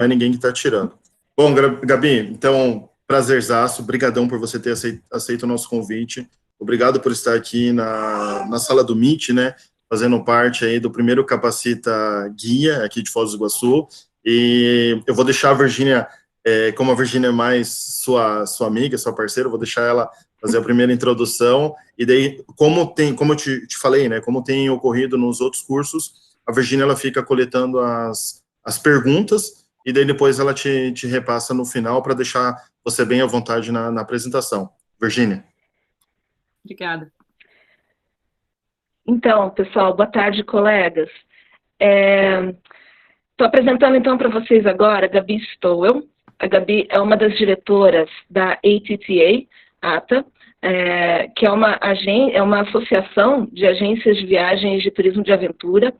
não é ninguém que está tirando. Bom, Gabi, então, prazerzaço, brigadão por você ter aceito o nosso convite, obrigado por estar aqui na sala do Meet, né, fazendo parte aí do primeiro Capacita Guia aqui de Foz do Iguaçu, e eu vou deixar a Virgínia, como a Virgínia é mais sua amiga, sua parceira, eu vou deixar ela fazer a primeira introdução, e daí, como eu te falei, né, como tem ocorrido nos outros cursos, a Virgínia, ela fica coletando as perguntas, e daí depois ela te repassa no final para deixar você bem à vontade na apresentação. Virgínia. Obrigada. Então, pessoal, boa tarde, colegas. Estou apresentando, então, para vocês agora a Gabi Stowell. A Gabi é uma das diretoras da ATA, que é uma associação de agências de viagens de turismo de aventura.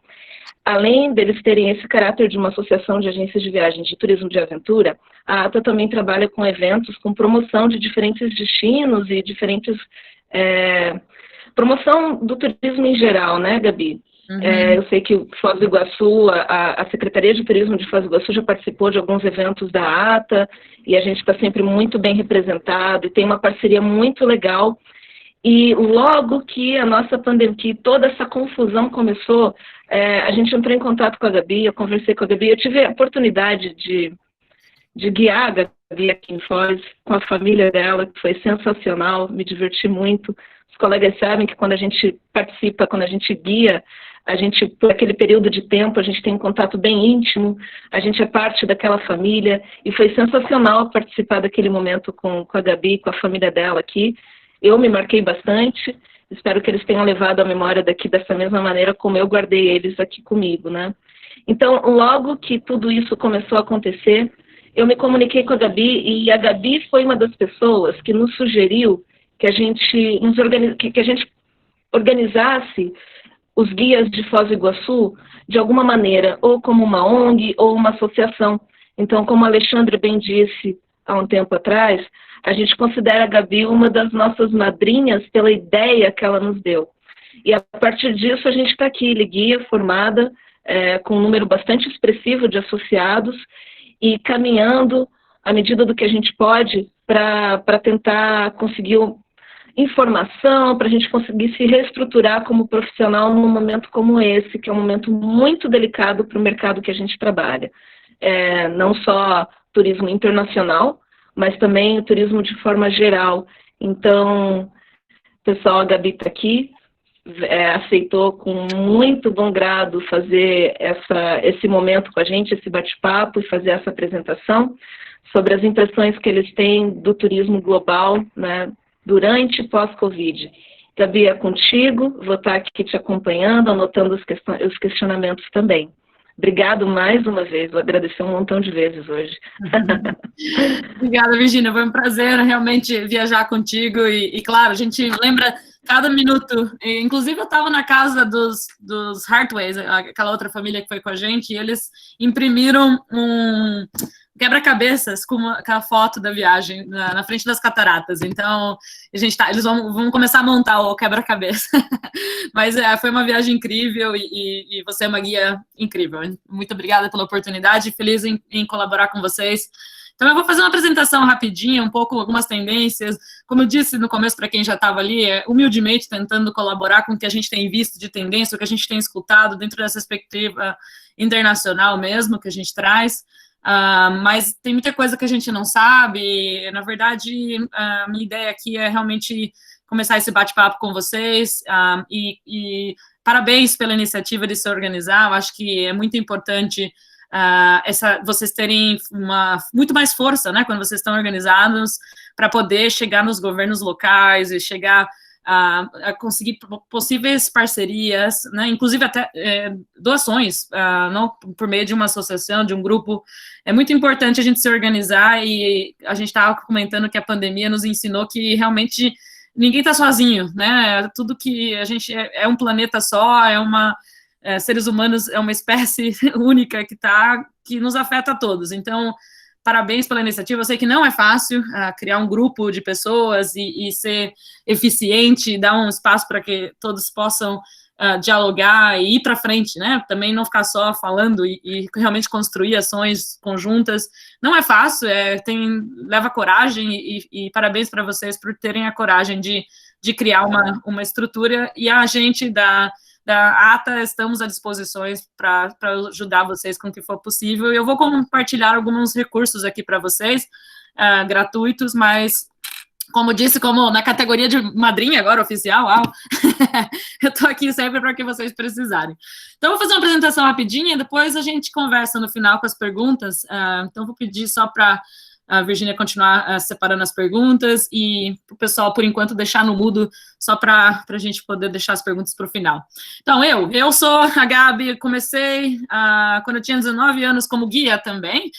Além deles terem esse caráter de uma associação de agências de viagens de turismo de aventura, a ATA também trabalha com eventos, com promoção de diferentes destinos e diferentes... promoção do turismo em geral, né, Gabi? Uhum. Eu sei que Foz do Iguaçu, a Secretaria de Turismo de Foz do Iguaçu já participou de alguns eventos da ATA, e a gente está sempre muito bem representado, e tem uma parceria muito legal. E logo que a nossa pandemia, que toda essa confusão começou, a gente entrou em contato com a Gabi, eu conversei com a Gabi, eu tive a oportunidade de guiar a Gabi aqui em Foz, com a família dela, que foi sensacional, me diverti muito. Os colegas sabem que quando a gente participa, quando a gente guia, a gente, por aquele período de tempo, a gente tem um contato bem íntimo, a gente é parte daquela família, e foi sensacional participar daquele momento com a Gabi, com a família dela aqui. Eu me marquei bastante, espero que eles tenham levado a memória daqui dessa mesma maneira como eu guardei eles aqui comigo, né? Então, logo que tudo isso começou a acontecer, eu me comuniquei com a Gabi, e a Gabi foi uma das pessoas que nos sugeriu que a gente organizasse os guias de Foz do Iguaçu de alguma maneira, ou como uma ONG ou uma associação. Então, como a Alexandre bem disse há um tempo atrás, a gente considera a Gabi uma das nossas madrinhas pela ideia que ela nos deu. E a partir disso a gente está aqui, guia formada, com um número bastante expressivo de associados, e caminhando à medida do que a gente pode para tentar conseguir informação, para a gente conseguir se reestruturar como profissional num momento como esse, que é um momento muito delicado para o mercado que a gente trabalha. Não só turismo internacional, mas também o turismo de forma geral. Então, pessoal, a Gabi está aqui, aceitou com muito bom grado fazer esse momento com a gente, esse bate-papo e fazer essa apresentação sobre as impressões que eles têm do turismo global, né, durante e pós-Covid. Gabi, é contigo, vou estar aqui te acompanhando, anotando os questionamentos também. Obrigado mais uma vez, vou agradecer um montão de vezes hoje. Obrigada, Virgínia, foi um prazer realmente viajar contigo e claro, a gente lembra cada minuto, inclusive eu estava na casa dos Hartways, aquela outra família que foi com a gente, e eles imprimiram um quebra-cabeças com a foto da viagem na frente das cataratas. Então, eles vão começar a montar o quebra-cabeça. Mas foi uma viagem incrível e você é uma guia incrível. Muito obrigada pela oportunidade, feliz em colaborar com vocês. Então, eu vou fazer uma apresentação rapidinha, um pouco, algumas tendências. Como eu disse no começo, para quem já estava ali, humildemente tentando colaborar com o que a gente tem visto de tendência, o que a gente tem escutado dentro dessa perspectiva internacional mesmo, que a gente traz. Mas tem muita coisa que a gente não sabe. Na verdade, a minha ideia aqui é realmente começar esse bate-papo com vocês e parabéns pela iniciativa de se organizar. Eu acho que é muito importante vocês terem muito mais força, né, quando vocês estão organizados, para poder chegar nos governos locais e chegar a conseguir possíveis parcerias, né, inclusive até doações, não por meio de uma associação, de um grupo. É muito importante a gente se organizar, e a gente estava comentando que a pandemia nos ensinou que realmente ninguém está sozinho, né, tudo que a gente é um planeta só, seres humanos é uma espécie única que nos afeta a todos. Então, parabéns pela iniciativa. Eu sei que não é fácil criar um grupo de pessoas e ser eficiente, dar um espaço para que todos possam dialogar e ir para frente, né? Também não ficar só falando e realmente construir ações conjuntas. Não é fácil, leva coragem e parabéns para vocês por terem a coragem de criar uma estrutura, e a gente da ATA estamos à disposição para ajudar vocês com o que for possível. Eu vou compartilhar alguns recursos aqui para vocês, gratuitos, mas, como disse, como na categoria de madrinha agora, oficial, eu estou aqui sempre para o que vocês precisarem. Então, vou fazer uma apresentação rapidinha, e depois a gente conversa no final com as perguntas. Então, vou pedir só para a Virgínia continuar separando as perguntas, e o pessoal, por enquanto, deixar no mudo, só para a gente poder deixar as perguntas para o final. Então, eu sou a Gabi, comecei quando eu tinha 19 anos como guia também,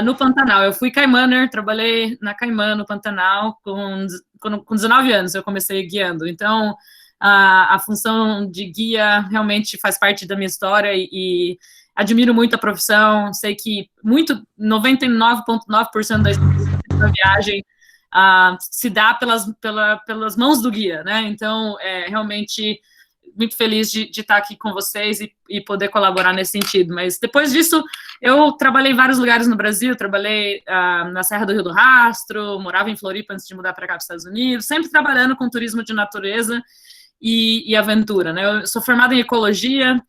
no Pantanal. Eu fui Caimaner, trabalhei na Caimã, no Pantanal, com 19 anos eu comecei guiando. Então, a função de guia realmente faz parte da minha história, e admiro muito a profissão. Sei que 99,9% da viagem se dá pelas mãos do guia, né? Então, realmente muito feliz de estar aqui com vocês e poder colaborar nesse sentido. Mas depois disso, eu trabalhei em vários lugares no Brasil. Trabalhei na Serra do Rio do Rastro, morava em Floripa antes de mudar para cá, para os Estados Unidos, sempre trabalhando com turismo de natureza e aventura, né? Eu sou formada em ecologia,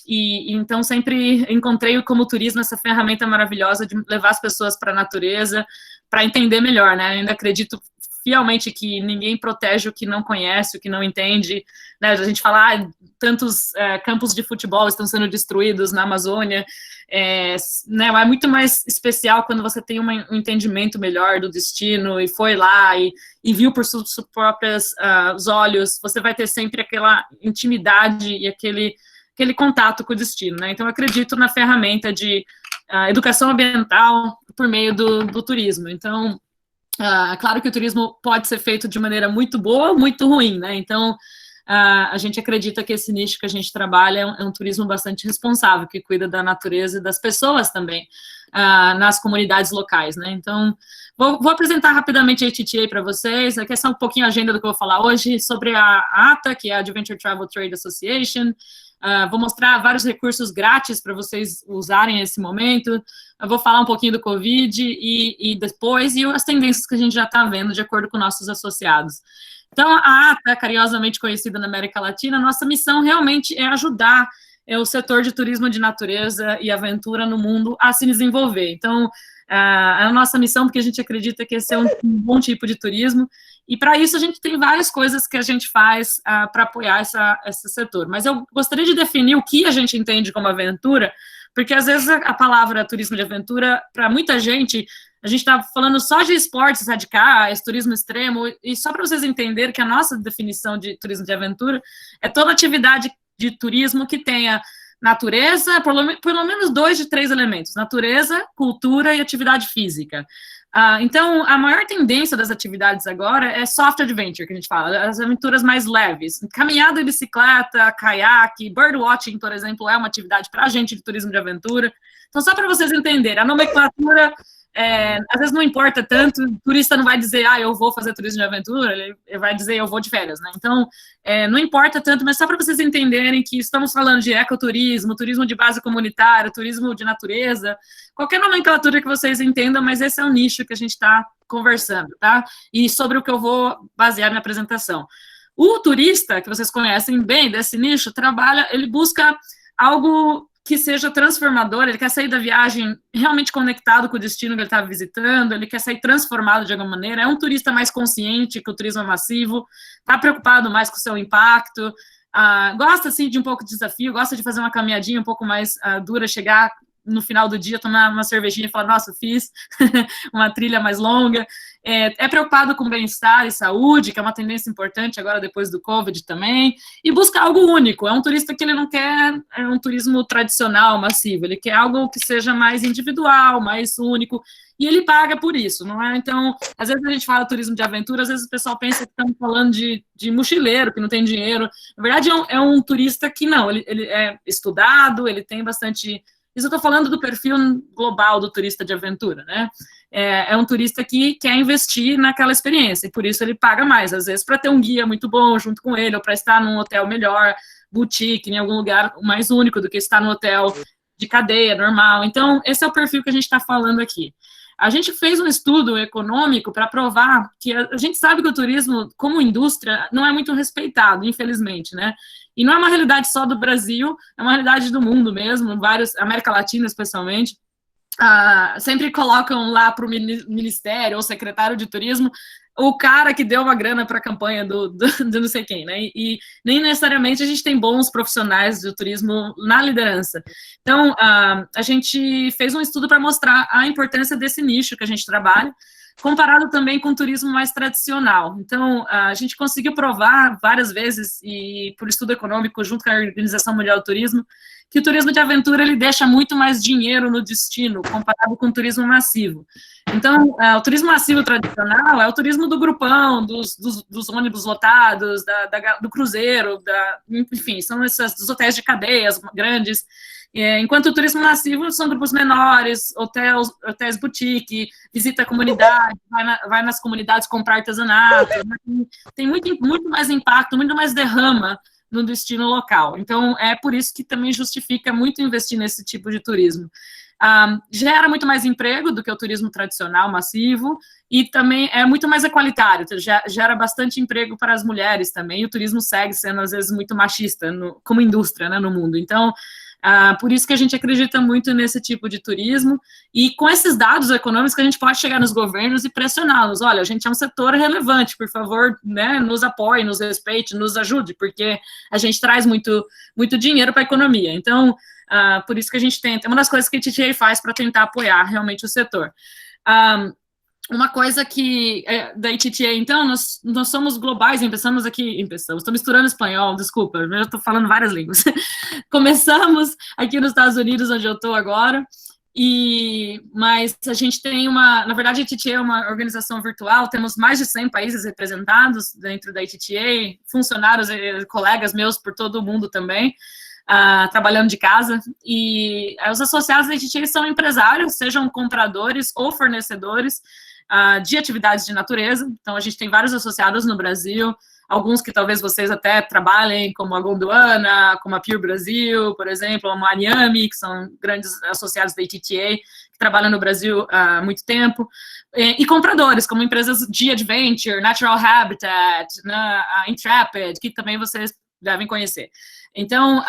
e então sempre encontrei como turismo essa ferramenta maravilhosa de levar as pessoas para a natureza, para entender melhor, né? Ainda acredito fielmente que ninguém protege o que não conhece, o que não entende, né? A gente fala, tantos campos de futebol estão sendo destruídos na Amazônia, né? É muito mais especial quando você tem um entendimento melhor do destino, e foi lá e viu por seus próprios olhos. Você vai ter sempre aquela intimidade e aquele contato com o destino, né? Então, eu acredito na ferramenta de educação ambiental por meio do turismo. Então, claro que o turismo pode ser feito de maneira muito boa ou muito ruim, né? Então, a gente acredita que esse nicho que a gente trabalha é um turismo bastante responsável, que cuida da natureza e das pessoas também, nas comunidades locais, né? Então, vou apresentar rapidamente a ATTA para vocês. Aqui é só um pouquinho a agenda do que eu vou falar hoje, sobre a ATA, que é a Adventure Travel Trade Association. Vou mostrar vários recursos grátis para vocês usarem nesse momento. Eu vou falar um pouquinho do Covid e depois, e as tendências que a gente já está vendo, de acordo com nossos associados. Então, a ATA, carinhosamente conhecida na América Latina, nossa missão realmente é ajudar o setor de turismo de natureza e aventura no mundo a se desenvolver. Então, a nossa missão, porque a gente acredita que esse é um bom tipo de turismo, e para isso a gente tem várias coisas que a gente faz para apoiar esse setor. Mas eu gostaria de definir o que a gente entende como aventura, porque às vezes a palavra turismo de aventura, para muita gente, a gente está falando só de esportes radicais, turismo extremo, e só para vocês entenderem que a nossa definição de turismo de aventura é toda atividade de turismo que tenha natureza, pelo menos 2 de 3 elementos: natureza, cultura e atividade física. Então, a maior tendência das atividades agora é soft adventure, que a gente fala, as aventuras mais leves. Caminhada e bicicleta, caiaque, birdwatching, por exemplo, é uma atividade para a gente de turismo de aventura. Então, só para vocês entenderem, a nomenclatura, às vezes não importa tanto. O turista não vai dizer, eu vou fazer turismo de aventura, ele vai dizer, eu vou de férias, né? Então, não importa tanto, mas só para vocês entenderem que estamos falando de ecoturismo, turismo de base comunitária, turismo de natureza, qualquer nomenclatura que vocês entendam, mas esse é o nicho que a gente está conversando, tá? E sobre o que eu vou basear minha apresentação. O turista, que vocês conhecem bem desse nicho, ele busca algo que seja transformador, ele quer sair da viagem realmente conectado com o destino que ele está visitando, ele quer sair transformado de alguma maneira, é um turista mais consciente que o turismo é massivo, está preocupado mais com o seu impacto, gosta, assim, de um pouco de desafio, gosta de fazer uma caminhadinha um pouco mais dura, chegar no final do dia, tomar uma cervejinha e falar, nossa, fiz uma trilha mais longa. É preocupado com bem-estar e saúde, que é uma tendência importante agora depois do Covid também, e busca algo único. É um turista que ele não quer um turismo tradicional, massivo, ele quer algo que seja mais individual, mais único, e ele paga por isso, não é? Então, às vezes a gente fala turismo de aventura, às vezes o pessoal pensa que estamos falando de mochileiro, que não tem dinheiro. Na verdade, é um turista que não, ele é estudado, ele tem bastante... Isso eu estou falando do perfil global do turista de aventura, né? é um turista que quer investir naquela experiência, e por isso ele paga mais, às vezes para ter um guia muito bom junto com ele, ou para estar num hotel melhor, boutique, em algum lugar mais único do que estar no hotel de cadeia, normal. Então, esse é o perfil que a gente está falando aqui. A gente fez um estudo econômico para provar que a gente sabe que o turismo, como indústria, não é muito respeitado, infelizmente, né? E não é uma realidade só do Brasil, é uma realidade do mundo mesmo, América Latina especialmente. Sempre colocam lá para o ministério ou secretário de turismo o cara que deu uma grana para a campanha do não sei quem, né? E nem necessariamente a gente tem bons profissionais do turismo na liderança. Então, a gente fez um estudo para mostrar a importância desse nicho que a gente trabalha, comparado também com o turismo mais tradicional. Então, a gente conseguiu provar várias vezes, e por estudo econômico, junto com a Organização Mundial do Turismo, que o turismo de aventura ele deixa muito mais dinheiro no destino, comparado com o turismo massivo. Então, o turismo massivo tradicional é o turismo do grupão, dos ônibus lotados, do cruzeiro, enfim, são dos hotéis de cadeias grandes, enquanto o turismo massivo são grupos menores, hotéis boutique, visita a comunidade, vai nas comunidades comprar artesanato, tem muito mais impacto, muito mais derrama no destino local. Então, é por isso que também justifica muito investir nesse tipo de turismo. Gera muito mais emprego do que o turismo tradicional, massivo, e também é muito mais equalitário, gera bastante emprego para as mulheres também, e o turismo segue sendo, às vezes, muito machista, como indústria, né, no mundo. Então, por isso que a gente acredita muito nesse tipo de turismo, e com esses dados econômicos a gente pode chegar nos governos e pressioná-los. Olha, a gente é um setor relevante, por favor, né, nos apoie, nos respeite, nos ajude, porque a gente traz muito dinheiro para a economia. Então, por isso que a gente tenta, é uma das coisas que a ITTA faz para tentar apoiar realmente o setor. Uma coisa que, da ITTA, então, nós somos globais, estou misturando espanhol, desculpa, eu estou falando várias línguas. Começamos aqui nos Estados Unidos, onde eu estou agora, mas a gente tem na verdade, a ITTA é uma organização virtual, temos mais de 100 países representados dentro da ITTA, funcionários e colegas meus por todo o mundo também, trabalhando de casa, e os associados da ITTA são empresários, sejam compradores ou fornecedores de atividades de natureza. Então, a gente tem vários associados no Brasil, alguns que talvez vocês até trabalhem, como a Gondwana, como a Pure Brasil, por exemplo, a Mariami, que são grandes associados da ITTA, que trabalham no Brasil há muito tempo, e compradores, como empresas de Adventure, Natural Habitat, a Intrepid, que também vocês devem conhecer. Então,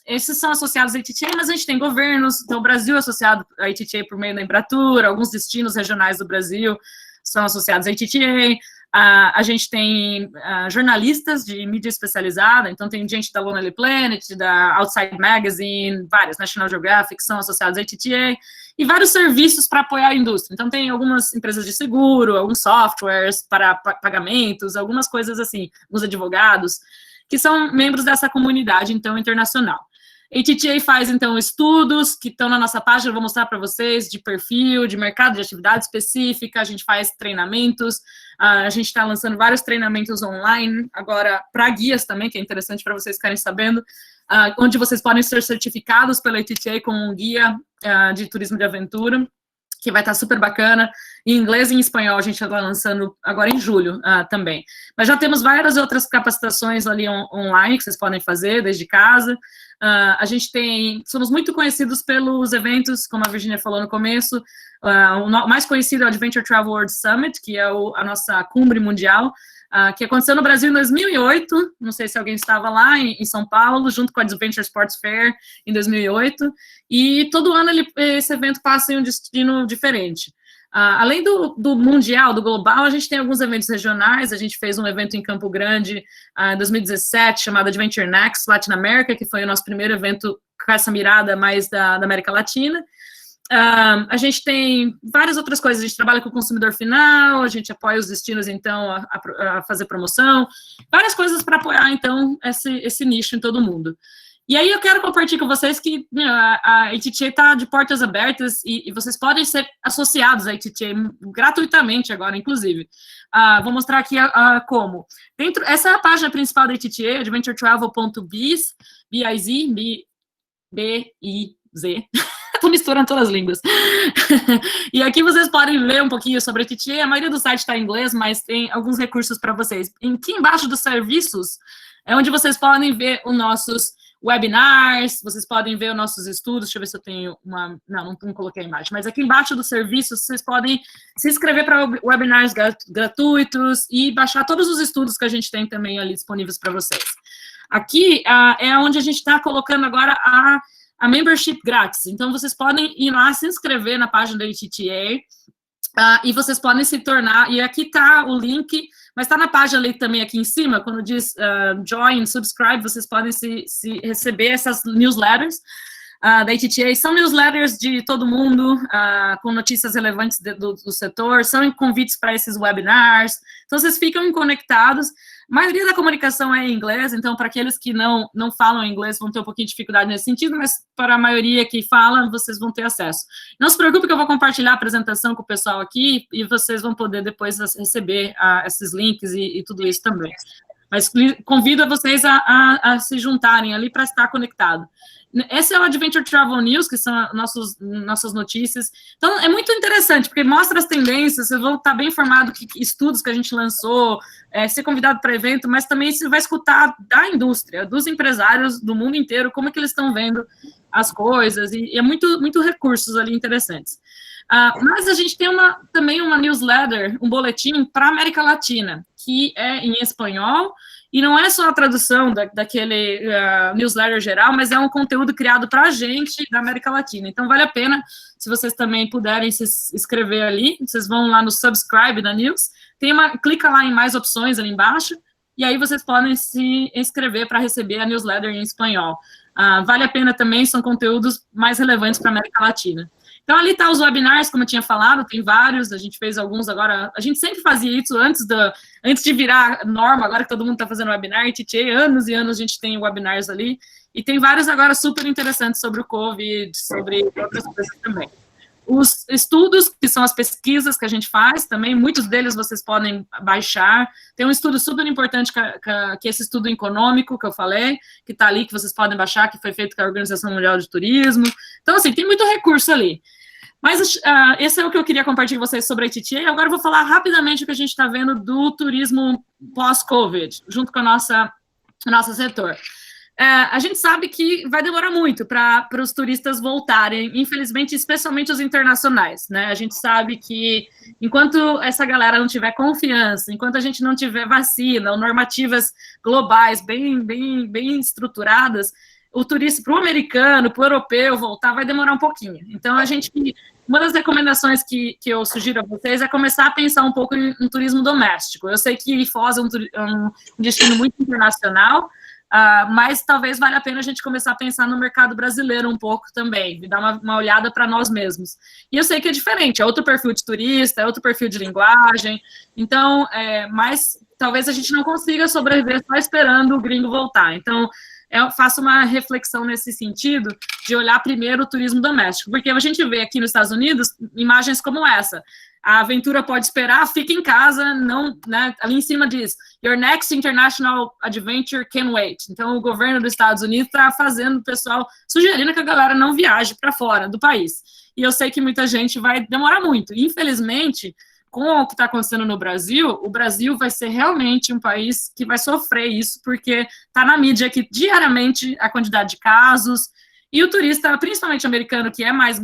esses são associados à ITTA, mas a gente tem governos, então o Brasil é associado à ITTA por meio da Embratur, alguns destinos regionais do Brasil são associados à ITTA, a gente tem jornalistas de mídia especializada, então tem gente da Lonely Planet, da Outside Magazine, vários, National Geographic, são associados à ITTA, e vários serviços para apoiar a indústria. Então tem algumas empresas de seguro, alguns softwares para pagamentos, algumas coisas assim, alguns advogados, que são membros dessa comunidade, então, internacional. A ITTA faz, então, estudos que estão na nossa página, eu vou mostrar para vocês, de perfil, de mercado, de atividade específica, a gente faz treinamentos, a gente está lançando vários treinamentos online, agora para guias também, que é interessante para vocês ficarem sabendo, onde vocês podem ser certificados pela ITTA como um guia de turismo de aventura, que vai estar super bacana, em inglês e em espanhol a gente está lançando agora em julho também. Mas já temos várias outras capacitações ali online que vocês podem fazer desde casa. A gente somos muito conhecidos pelos eventos, como a Virginia falou no começo, o mais conhecido é o Adventure Travel World Summit, que é a nossa cumbre mundial, que aconteceu no Brasil em 2008, não sei se alguém estava lá, em São Paulo, junto com a Adventure Sports Fair, em 2008, e todo ano esse evento passa em um destino diferente. Além do mundial, do global, a gente tem alguns eventos regionais, a gente fez um evento em Campo Grande em 2017, chamado Adventure Next Latin America, que foi o nosso primeiro evento com essa mirada mais da América Latina. A gente tem várias outras coisas, a gente trabalha com o consumidor final, a gente apoia os destinos, então, a fazer promoção, várias coisas para apoiar, então, esse nicho em todo o mundo. E aí eu quero compartilhar com vocês que a ITTA está de portas abertas e vocês podem ser associados à ITTA gratuitamente agora, inclusive. Vou mostrar aqui como. Essa é a página principal da ITTA, adventuretravel.biz, B-I-Z, B-I-Z, estou misturando todas as línguas. E aqui vocês podem ler um pouquinho sobre a ITTA. A maioria do site está em inglês, mas tem alguns recursos para vocês. Aqui embaixo dos serviços é onde vocês podem ver os nossos webinars, vocês podem ver os nossos estudos. Deixa eu ver se eu tenho uma... Não coloquei a imagem. Mas aqui embaixo dos serviços, vocês podem se inscrever para webinars gratuitos e baixar todos os estudos que a gente tem também ali disponíveis para vocês. Aqui é onde a gente está colocando agora a membership grátis. Então, vocês podem ir lá se inscrever na página da ITTA e vocês podem se tornar... E aqui está o link... Mas está na página ali também, aqui em cima, quando diz join, subscribe, vocês podem se receber essas newsletters da ITTA. São newsletters de todo mundo, com notícias relevantes do setor, são convites para esses webinars, então vocês ficam conectados. A maioria da comunicação é em inglês, então para aqueles que não falam inglês vão ter um pouquinho de dificuldade nesse sentido, mas para a maioria que fala, vocês vão ter acesso. Não se preocupe que eu vou compartilhar a apresentação com o pessoal aqui e vocês vão poder depois receber esses links e tudo isso também. Mas convido vocês a se juntarem ali para estar conectado. Esse é o Adventure Travel News, que são nossas notícias. Então, é muito interessante, porque mostra as tendências, vocês vão estar bem informados que estudos que a gente lançou, ser convidado para evento, mas também você vai escutar da indústria, dos empresários do mundo inteiro, como é que eles estão vendo as coisas, e é muito recursos ali interessantes. Mas a gente tem também uma newsletter, um boletim para a América Latina, que é em espanhol, e não é só a tradução daquele newsletter geral, mas é um conteúdo criado para a gente da América Latina. Então, vale a pena, se vocês também puderem se inscrever ali, vocês vão lá no subscribe da news, clica lá em mais opções ali embaixo, e aí vocês podem se inscrever para receber a newsletter em espanhol. Vale a pena também, são conteúdos mais relevantes para a América Latina. Então, ali tá os webinars, como eu tinha falado, tem vários, a gente fez alguns agora, a gente sempre fazia isso antes de virar norma, agora que todo mundo está fazendo webinar, anos e anos a gente tem webinars ali, e tem vários agora super interessantes sobre o COVID, sobre outras coisas também. Os estudos, que são as pesquisas que a gente faz, também, muitos deles vocês podem baixar. Tem um estudo super importante, que é esse estudo econômico que eu falei, que está ali, que vocês podem baixar, que foi feito com a Organização Mundial de Turismo. Então, assim, tem muito recurso ali. Mas esse é o que eu queria compartilhar com vocês sobre a ITTA, e agora eu vou falar rapidamente o que a gente está vendo do turismo pós-Covid, junto com o nosso setor. A gente sabe que vai demorar muito para os turistas voltarem, infelizmente, especialmente os internacionais, né? A gente sabe que enquanto essa galera não tiver confiança, enquanto a gente não tiver vacina ou normativas globais bem estruturadas, o turista, para o americano, para o europeu voltar, vai demorar um pouquinho. Então, uma das recomendações que eu sugiro a vocês é começar a pensar um pouco em turismo doméstico. Eu sei que Foz é um destino muito internacional, mas talvez valha a pena a gente começar a pensar no mercado brasileiro um pouco também, e dar uma olhada para nós mesmos. E eu sei que é diferente, é outro perfil de turista, é outro perfil de linguagem, então, mas talvez a gente não consiga sobreviver só esperando o gringo voltar. Então, eu faço uma reflexão nesse sentido, de olhar primeiro o turismo doméstico, porque a gente vê aqui nos Estados Unidos imagens como essa. A aventura pode esperar, fica em casa, não, né? Ali em cima diz, your next international adventure can wait. Então, o governo dos Estados Unidos está fazendo o pessoal, sugerindo que a galera não viaje para fora do país. E eu sei que muita gente vai demorar muito. Infelizmente, com o que está acontecendo no Brasil, o Brasil vai ser realmente um país que vai sofrer isso, porque está na mídia aqui diariamente a quantidade de casos, e o turista, principalmente americano, que é mais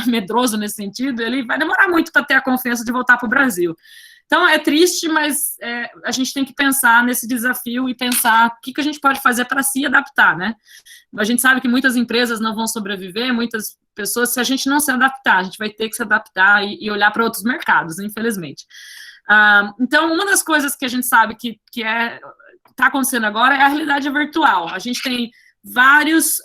medroso nesse sentido, ele vai demorar muito para ter a confiança de voltar para o Brasil. Então, é triste, mas a gente tem que pensar nesse desafio e pensar o que a gente pode fazer para se adaptar, né? A gente sabe que muitas empresas não vão sobreviver, muitas pessoas, se a gente não se adaptar, a gente vai ter que se adaptar e olhar para outros mercados, infelizmente. Então, uma das coisas que a gente sabe que está acontecendo agora é a realidade virtual. A gente tem vários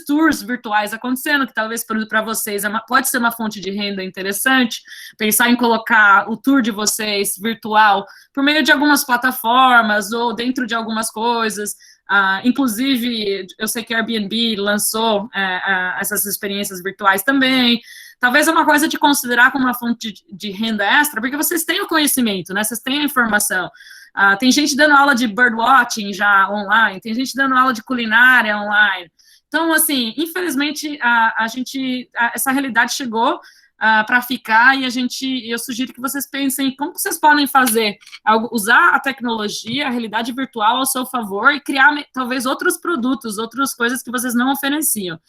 tours virtuais acontecendo, que talvez para vocês pode ser uma fonte de renda interessante, pensar em colocar o tour de vocês virtual por meio de algumas plataformas ou dentro de algumas coisas. Inclusive, eu sei que a Airbnb lançou essas experiências virtuais também. Talvez é uma coisa de considerar como uma fonte de renda extra, porque vocês têm o conhecimento, né? Vocês têm a informação. Tem gente dando aula de birdwatching já online, tem gente dando aula de culinária online. Então, assim, infelizmente, essa realidade chegou para ficar, e eu sugiro que vocês pensem como vocês podem fazer, usar a tecnologia, a realidade virtual ao seu favor e criar, talvez, outros produtos, outras coisas que vocês não ofereciam.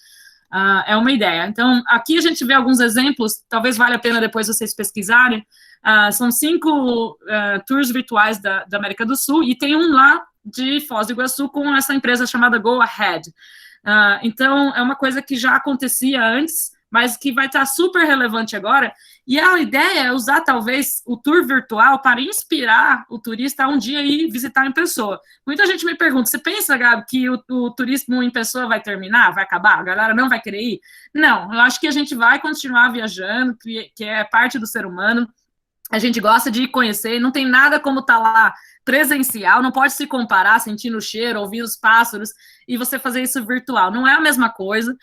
É uma ideia. Então, aqui a gente vê alguns exemplos, talvez valha a pena depois vocês pesquisarem. São 5 tours virtuais da América do Sul, e tem um lá de Foz do Iguaçu com essa empresa chamada Go Ahead. Então, é uma coisa que já acontecia antes, mas que vai estar super relevante agora, e a ideia é usar, talvez, o tour virtual para inspirar o turista a um dia ir visitar em pessoa. Muita gente me pergunta, você pensa, Gabi, que o turismo em pessoa vai terminar, vai acabar, a galera não vai querer ir? Não, eu acho que a gente vai continuar viajando, que é parte do ser humano, a gente gosta de conhecer, não tem nada como estar lá presencial, não pode se comparar, sentindo o cheiro, ouvir os pássaros, e você fazer isso virtual, não é a mesma coisa.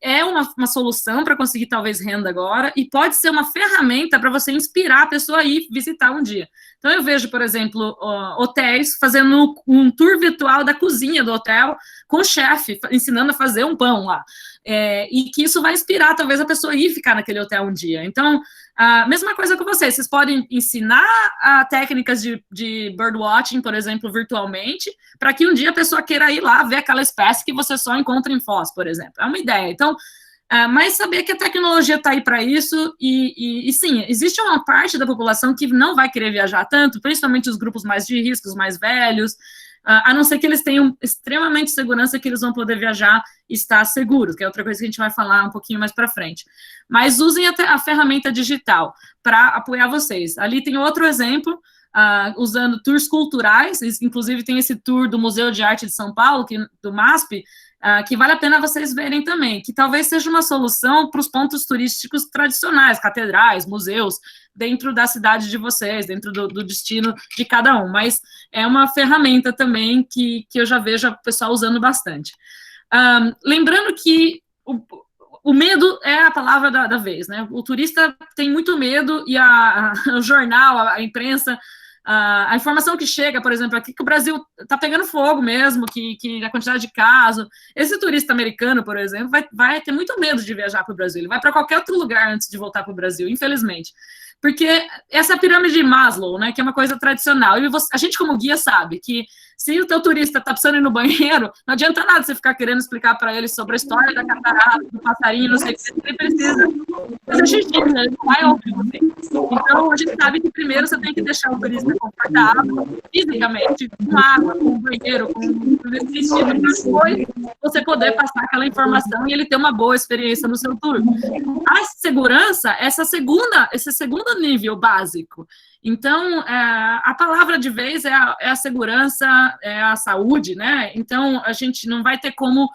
É uma solução para conseguir, talvez, renda agora, e pode ser uma ferramenta para você inspirar a pessoa a ir visitar um dia. Então, eu vejo, por exemplo, hotéis fazendo um tour virtual da cozinha do hotel com o chefe, ensinando a fazer um pão lá. E que isso vai inspirar, talvez, a pessoa ir ficar naquele hotel um dia. Então, a mesma coisa com vocês podem ensinar técnicas de birdwatching, por exemplo, virtualmente, para que um dia a pessoa queira ir lá ver aquela espécie que você só encontra em Foz, por exemplo. É uma ideia. Então, mas saber que a tecnologia está aí para isso, e sim, existe uma parte da população que não vai querer viajar tanto, principalmente os grupos mais de risco, os mais velhos, a não ser que eles tenham extremamente segurança que eles vão poder viajar e estar seguros, que é outra coisa que a gente vai falar um pouquinho mais para frente. Mas usem a ferramenta digital para apoiar vocês. Ali tem outro exemplo, usando tours culturais, inclusive tem esse tour do Museu de Arte de São Paulo, do MASP, que vale a pena vocês verem também, que talvez seja uma solução para os pontos turísticos tradicionais, catedrais, museus, dentro da cidade de vocês, dentro do destino de cada um, mas é uma ferramenta também que eu já vejo o pessoal usando bastante. Lembrando que o medo é a palavra da vez, né? O turista tem muito medo, e o jornal, a imprensa, a informação que chega, por exemplo, aqui que o Brasil está pegando fogo mesmo, que a quantidade de casos. Esse turista americano, por exemplo, vai ter muito medo de viajar para o Brasil. Ele vai para qualquer outro lugar antes de voltar para o Brasil, infelizmente. Porque essa pirâmide de Maslow, né, que é uma coisa tradicional, e a gente como guia sabe que se o teu turista está precisando ir no banheiro, não adianta nada você ficar querendo explicar para ele sobre a história da catarata, do passarinho, não sei o que, ele precisa fazer xixi, né? Ele não vai ouvir você. Então, a gente sabe que primeiro você tem que deixar o turista confortável, fisicamente, com água, com banheiro, com vestido, para depois você poder passar aquela informação e ele ter uma boa experiência no seu tour. A segurança, esse segundo nível básico. Então, a palavra de vez é a segurança, é a saúde, né? Então, a gente não vai ter como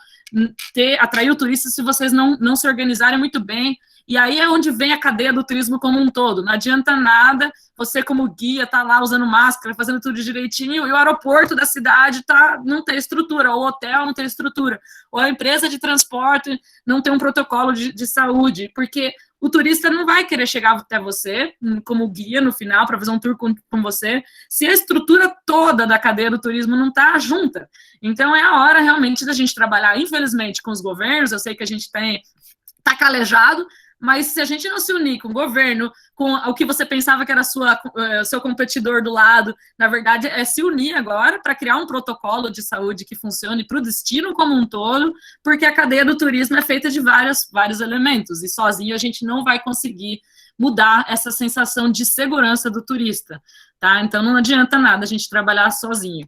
atrair o turista se vocês não se organizarem muito bem. E aí é onde vem a cadeia do turismo como um todo. Não adianta nada você, como guia, tá lá usando máscara, fazendo tudo direitinho, e o aeroporto da cidade não tem estrutura, ou o hotel não tem estrutura, ou a empresa de transporte não tem um protocolo de saúde, porque o turista não vai querer chegar até você, como guia no final, para fazer um tour com você, se a estrutura toda da cadeia do turismo não está junta. Então, é a hora, realmente, da gente trabalhar, infelizmente, com os governos. Eu sei que a gente está calejado, mas se a gente não se unir com o governo, com o que você pensava que era seu competidor do lado, na verdade, é se unir agora para criar um protocolo de saúde que funcione para o destino como um todo, porque a cadeia do turismo é feita de vários elementos, e sozinho a gente não vai conseguir mudar essa sensação de segurança do turista, tá? Então, não adianta nada a gente trabalhar sozinho.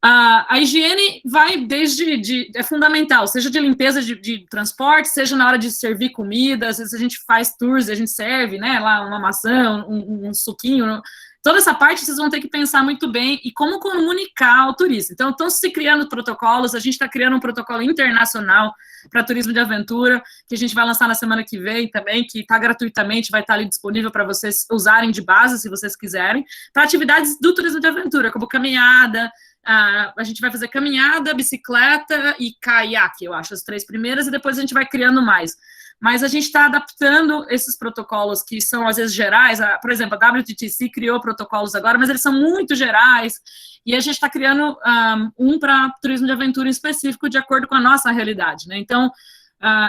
A higiene vai é fundamental, seja de limpeza de transporte, seja na hora de servir comida. Às vezes a gente faz tours, a gente serve, né, lá uma maçã, um suquinho, toda essa parte vocês vão ter que pensar muito bem e como comunicar ao turista. Então, estão se criando protocolos, a gente está criando um protocolo internacional para turismo de aventura, que a gente vai lançar na semana que vem também, que está gratuitamente, vai estar ali disponível para vocês usarem de base, se vocês quiserem, para atividades do turismo de aventura, como caminhada. A gente vai fazer caminhada, bicicleta e caiaque, eu acho, as 3 primeiras, e depois a gente vai criando mais. mas a gente está adaptando esses protocolos que são, às vezes, gerais. Por exemplo, a WTTC criou protocolos agora, mas eles são muito gerais, e a gente está criando um para turismo de aventura em específico, de acordo com a nossa realidade, né? Então,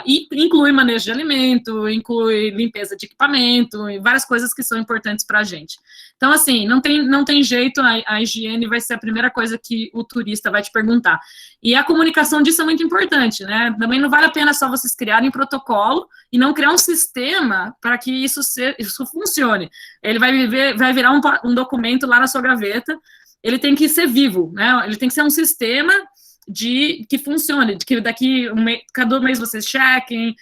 e inclui manejo de alimento, inclui limpeza de equipamento, e várias coisas que são importantes para a gente. Então, assim, não tem jeito, a higiene vai ser a primeira coisa que o turista vai te perguntar. E a comunicação disso é muito importante, né? Também não vale a pena só vocês criarem protocolo e não criar um sistema para que isso funcione. Ele vai virar um documento lá na sua gaveta, ele tem que ser vivo, né? Ele tem que ser um sistema que funcione, de que daqui cada mês vocês chequem,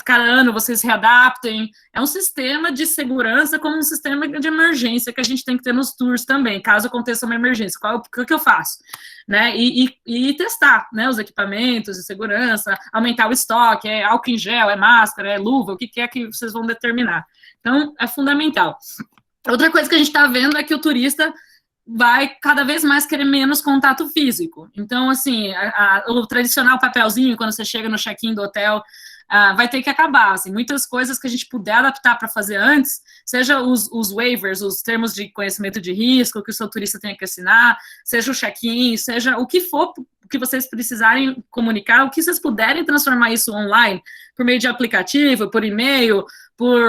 cada ano vocês readaptem. É um sistema de segurança como um sistema de emergência que a gente tem que ter nos tours também, caso aconteça uma emergência. O que eu faço? Né? E testar, né, os equipamentos de segurança, aumentar o estoque, é álcool em gel, é máscara, é luva, o que é que vocês vão determinar. Então, é fundamental. Outra coisa que a gente está vendo é que o turista vai cada vez mais querer menos contato físico. Então, assim, o tradicional papelzinho, quando você chega no check-in do hotel, vai ter que acabar. Assim, muitas coisas que a gente puder adaptar para fazer antes, seja os waivers, os termos de conhecimento de risco que o seu turista tem que assinar, seja o check-in, seja o que for que vocês precisarem comunicar, o que vocês puderem transformar isso online, por meio de aplicativo, por e-mail, por,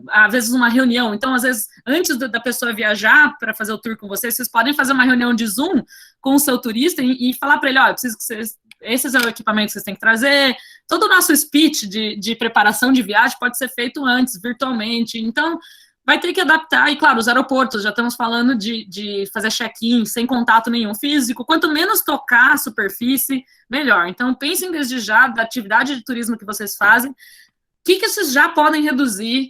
às vezes, uma reunião. Então, às vezes, antes da pessoa viajar para fazer o tour com vocês podem fazer uma reunião de Zoom com o seu turista e falar para ele, ó, eu preciso que vocês, esses são os equipamentos que vocês têm que trazer. Todo o nosso speech de preparação de viagem pode ser feito antes, virtualmente. Então, vai ter que adaptar. E, claro, os aeroportos, já estamos falando de fazer check-in sem contato nenhum físico. Quanto menos tocar a superfície, melhor. Então, pensem desde já da atividade de turismo que vocês fazem. O que vocês já podem reduzir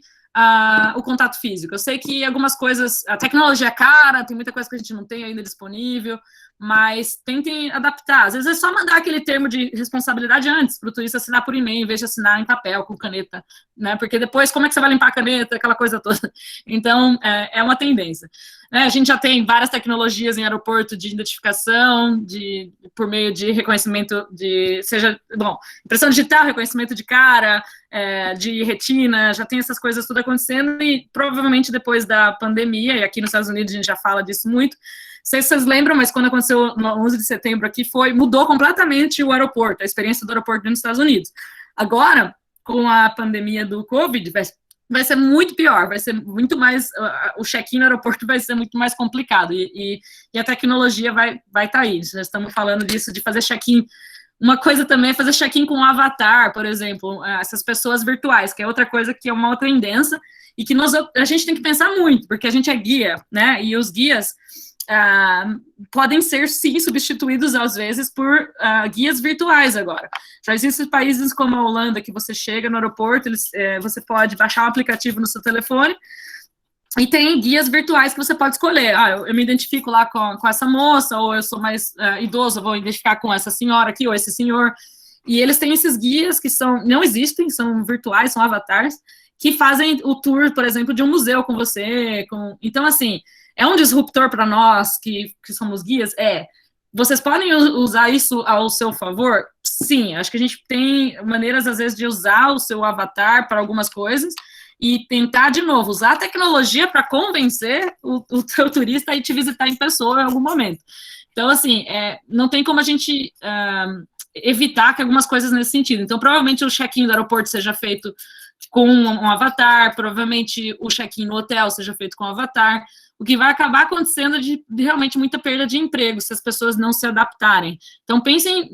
o contato físico? Eu sei que algumas coisas, a tecnologia é cara, tem muita coisa que a gente não tem ainda disponível, mas tentem adaptar. Às vezes é só mandar aquele termo de responsabilidade antes, para o turista assinar por e-mail, em vez de assinar em papel, com caneta, né? Porque depois, como é que você vai limpar a caneta, aquela coisa toda? Então, é uma tendência. A gente já tem várias tecnologias em aeroporto de identificação, por meio de reconhecimento impressão digital, reconhecimento de cara, de retina, já tem essas coisas tudo acontecendo, e provavelmente depois da pandemia, e aqui nos Estados Unidos a gente já fala disso muito. Não sei se vocês lembram, mas quando aconteceu no 11 de setembro aqui, mudou completamente o aeroporto, a experiência do aeroporto nos Estados Unidos. Agora, com a pandemia do Covid, vai ser muito pior, vai ser muito mais, o check-in no aeroporto vai ser muito mais complicado, e a tecnologia vai estar aí. Já estamos falando disso, de fazer check-in. Uma coisa também é fazer check-in com um avatar, por exemplo, essas pessoas virtuais, que é outra coisa que é uma outra tendência, e que a gente tem que pensar muito, porque a gente é guia, né, e os guias podem ser, sim, substituídos, às vezes, por guias virtuais agora. Já existem países como a Holanda, que você chega no aeroporto, você pode baixar um aplicativo no seu telefone, e tem guias virtuais que você pode escolher. Eu me identifico lá com essa moça, ou eu sou mais idoso, eu vou identificar com essa senhora aqui, ou esse senhor. E eles têm esses guias que não existem, são virtuais, são avatares, que fazem o tour, por exemplo, de um museu com você. Então, assim, é um disruptor para nós que somos guias? Vocês podem usar isso ao seu favor? Sim, acho que a gente tem maneiras, às vezes, de usar o seu avatar para algumas coisas e tentar, de novo, usar a tecnologia para convencer o seu turista a ir te visitar em pessoa em algum momento. Então, assim, não tem como a gente evitar que algumas coisas nesse sentido. Então, provavelmente o check-in do aeroporto seja feito com um avatar, provavelmente o check-in no hotel seja feito com um avatar, o que vai acabar acontecendo de realmente muita perda de emprego, se as pessoas não se adaptarem. Então, pensem,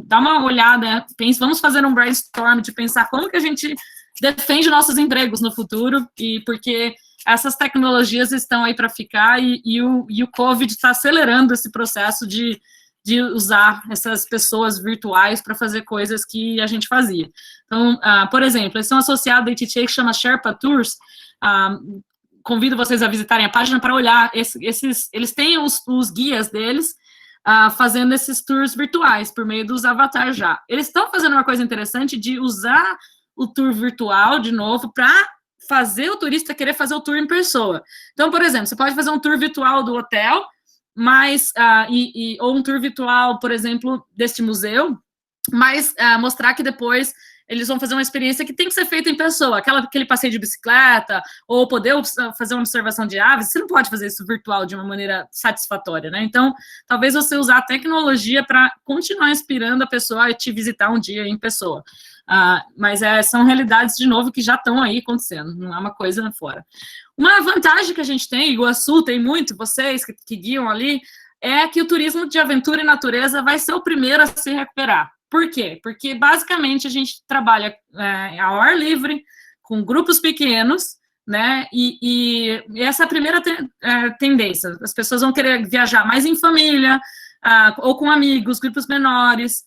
dá uma olhada, vamos fazer um brainstorm de pensar como que a gente defende nossos empregos no futuro, e porque essas tecnologias estão aí para ficar, e o Covid está acelerando esse processo de usar essas pessoas virtuais para fazer coisas que a gente fazia. Então, por exemplo, eles são associados a ITTA que chama Sherpa Tours. Convido vocês a visitarem a página para olhar. Eles têm os guias deles fazendo esses tours virtuais por meio dos avatares já. Eles estão fazendo uma coisa interessante de usar o tour virtual, de novo, para fazer o turista querer fazer o tour em pessoa. Então, por exemplo, você pode fazer um tour virtual do hotel, mas, ou um tour virtual, por exemplo, deste museu, mas mostrar que depois eles vão fazer uma experiência que tem que ser feita em pessoa, aquele passeio de bicicleta, ou poder fazer uma observação de aves, você não pode fazer isso virtual de uma maneira satisfatória, né? Então, talvez você usar a tecnologia para continuar inspirando a pessoa a te visitar um dia em pessoa. Mas são realidades, de novo, que já estão aí acontecendo, não é uma coisa fora. Uma vantagem que a gente tem, Iguaçu tem muito, vocês que guiam ali, é que o turismo de aventura e natureza vai ser o primeiro a se recuperar. Por quê? Porque, basicamente, a gente trabalha ao ar livre, com grupos pequenos, né? E essa é a primeira tendência. As pessoas vão querer viajar mais em família, ou com amigos, grupos menores,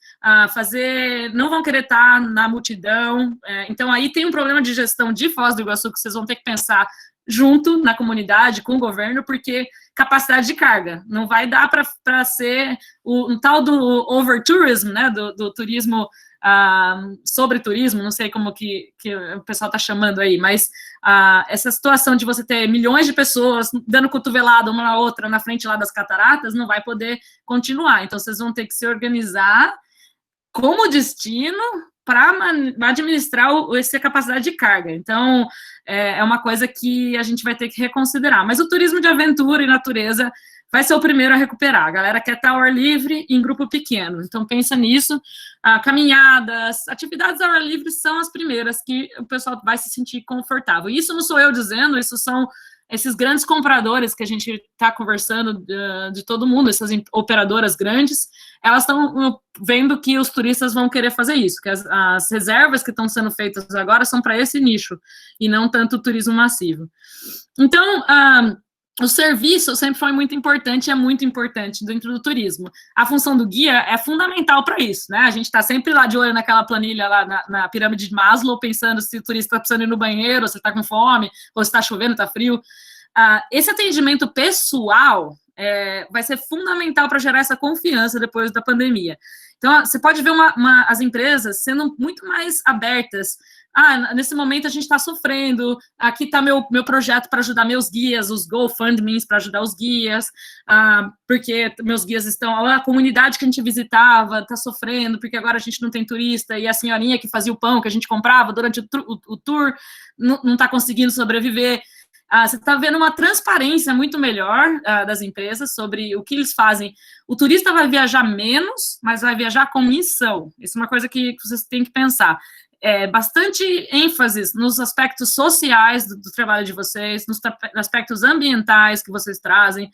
não vão querer estar na multidão. Então, aí tem um problema de gestão de Foz do Iguaçu que vocês vão ter que pensar junto na comunidade, com o governo, porque capacidade de carga, não vai dar para ser um tal do over-tourism, né, do turismo, sobre turismo, não sei como que o pessoal está chamando aí, mas essa situação de você ter milhões de pessoas dando cotovelada uma na outra na frente lá das cataratas, não vai poder continuar, então vocês vão ter que se organizar como destino para administrar essa capacidade de carga. Então, é uma coisa que a gente vai ter que reconsiderar. Mas o turismo de aventura e natureza vai ser o primeiro a recuperar. A galera quer estar ao ar livre em grupo pequeno. Então, pensa nisso. Caminhadas, atividades ao ar livre são as primeiras que o pessoal vai se sentir confortável. Isso não sou eu dizendo, isso são esses grandes compradores que a gente está conversando de todo mundo, essas operadoras grandes, elas estão vendo que os turistas vão querer fazer isso, que as reservas que estão sendo feitas agora são para esse nicho, e não tanto o turismo massivo. Então, o serviço sempre foi muito importante, é muito importante dentro do turismo. A função do guia é fundamental para isso, né? A gente está sempre lá de olho naquela planilha lá na pirâmide de Maslow, pensando se o turista está precisando ir no banheiro, se está com fome, ou se está chovendo, está frio. Esse atendimento pessoal vai ser fundamental para gerar essa confiança depois da pandemia. Então, você pode ver as empresas sendo muito mais abertas. Nesse momento a gente está sofrendo, aqui está meu projeto para ajudar meus guias, os GoFundMes para ajudar os guias, porque meus guias estão, a comunidade que a gente visitava está sofrendo, porque agora a gente não tem turista, e a senhorinha que fazia o pão que a gente comprava durante o tour não está conseguindo sobreviver. Você está vendo uma transparência muito melhor das empresas sobre o que eles fazem. O turista vai viajar menos, mas vai viajar com missão. Isso é uma coisa que vocês têm que pensar. Bastante ênfase nos aspectos sociais do trabalho de vocês, nos aspectos ambientais que vocês trazem.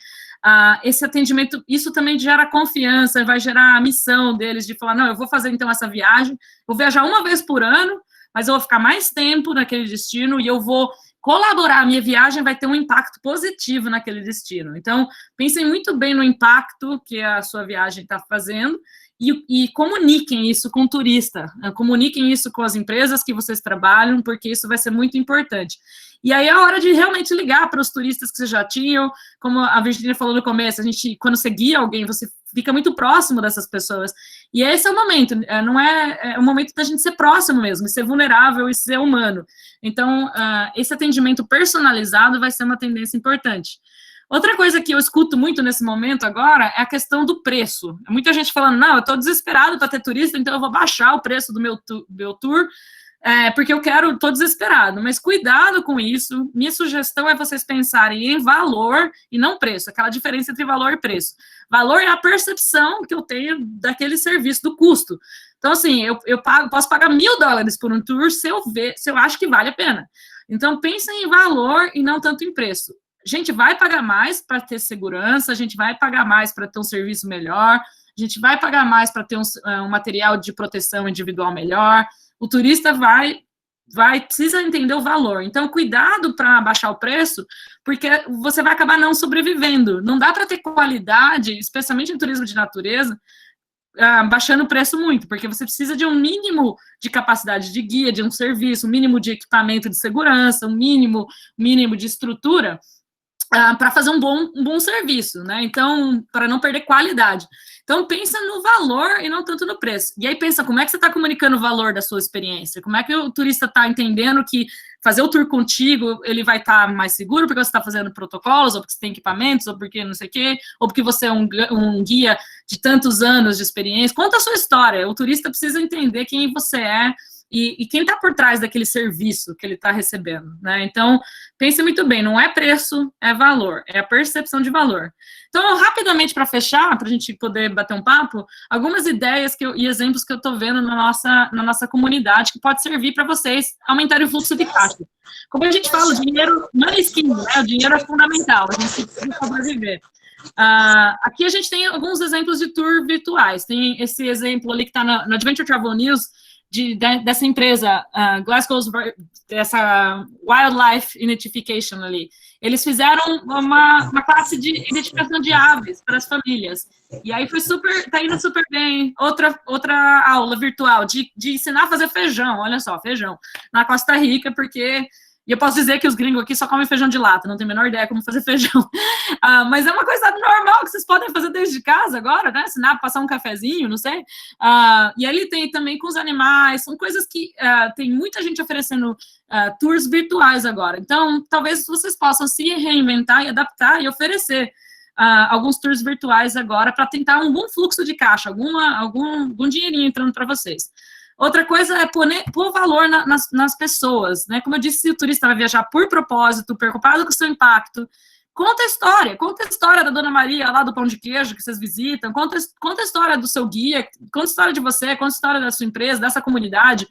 Esse atendimento, isso também gera confiança, vai gerar a missão deles de falar, não, eu vou fazer então essa viagem, vou viajar uma vez por ano, mas eu vou ficar mais tempo naquele destino e eu vou colaborar, a minha viagem vai ter um impacto positivo naquele destino. Então, pensem muito bem no impacto que a sua viagem está fazendo e comuniquem isso com o turista, comuniquem isso com as empresas que vocês trabalham, porque isso vai ser muito importante. E aí é a hora de realmente ligar para os turistas que vocês já tinham, como a Virginia falou no começo, quando você guia alguém, você fica muito próximo dessas pessoas. E esse é o momento, é o momento da gente ser próximo mesmo, ser vulnerável e ser humano. Então, esse atendimento personalizado vai ser uma tendência importante. Outra coisa que eu escuto muito nesse momento agora é a questão do preço. Muita gente falando, não, eu estou desesperado para ter turista, então eu vou baixar o preço do meu tour, porque eu estou desesperado. Mas cuidado com isso. Minha sugestão é vocês pensarem em valor e não preço, aquela diferença entre valor e preço. Valor é a percepção que eu tenho daquele serviço, do custo. Então, assim, eu posso pagar $1.000 por um tour se eu acho que vale a pena. Então, pensem em valor e não tanto em preço. A gente vai pagar mais para ter segurança, a gente vai pagar mais para ter um serviço melhor, a gente vai pagar mais para ter um material de proteção individual melhor. O turista precisa entender o valor. Então, cuidado para baixar o preço, porque você vai acabar não sobrevivendo. Não dá para ter qualidade, especialmente em turismo de natureza, baixando o preço muito, porque você precisa de um mínimo de capacidade de guia, de um serviço, um mínimo de equipamento de segurança, um mínimo de estrutura, para fazer um bom serviço, né? Então, para não perder qualidade. Então, pensa no valor e não tanto no preço. E aí, pensa como é que você está comunicando o valor da sua experiência, como é que o turista está entendendo que fazer o tour contigo, ele vai estar mais seguro porque você está fazendo protocolos, ou porque você tem equipamentos, ou porque não sei o quê, ou porque você é um guia de tantos anos de experiência. Conta a sua história. O turista precisa entender quem você é e quem está por trás daquele serviço que ele está recebendo, né? Então, pense muito bem, não é preço, é valor, é a percepção de valor. Então, rapidamente, para fechar, para a gente poder bater um papo, algumas ideias e exemplos que eu estou vendo na nossa comunidade que pode servir para vocês aumentarem o fluxo de caixa. Como a gente fala, o dinheiro não é skin, né? O dinheiro é fundamental, a gente precisa sobreviver. Aqui a gente tem alguns exemplos de tour virtuais. Tem esse exemplo ali que está na Adventure Travel News, dessa empresa, Glasgow's, dessa Wildlife Identification ali. Eles fizeram uma classe de identificação de aves para as famílias. E aí tá indo super bem. Outra aula virtual de ensinar a fazer feijão, olha só, feijão, na Costa Rica, porque... E eu posso dizer que os gringos aqui só comem feijão de lata, não tenho a menor ideia como fazer feijão. Mas é uma coisa normal que vocês podem fazer desde casa agora, né? Ensinar, passar um cafezinho, não sei. E ali tem também com os animais, são coisas que tem muita gente oferecendo tours virtuais agora. Então, talvez vocês possam se reinventar e adaptar e oferecer alguns tours virtuais agora para tentar um bom fluxo de caixa, algum dinheirinho entrando para vocês. Outra coisa é pôr valor nas pessoas, né? Como eu disse, se o turista vai viajar por propósito, preocupado com o seu impacto, conta a história da Dona Maria lá do pão de queijo que vocês visitam, conta a história do seu guia, conta a história de você, conta a história da sua empresa, dessa comunidade,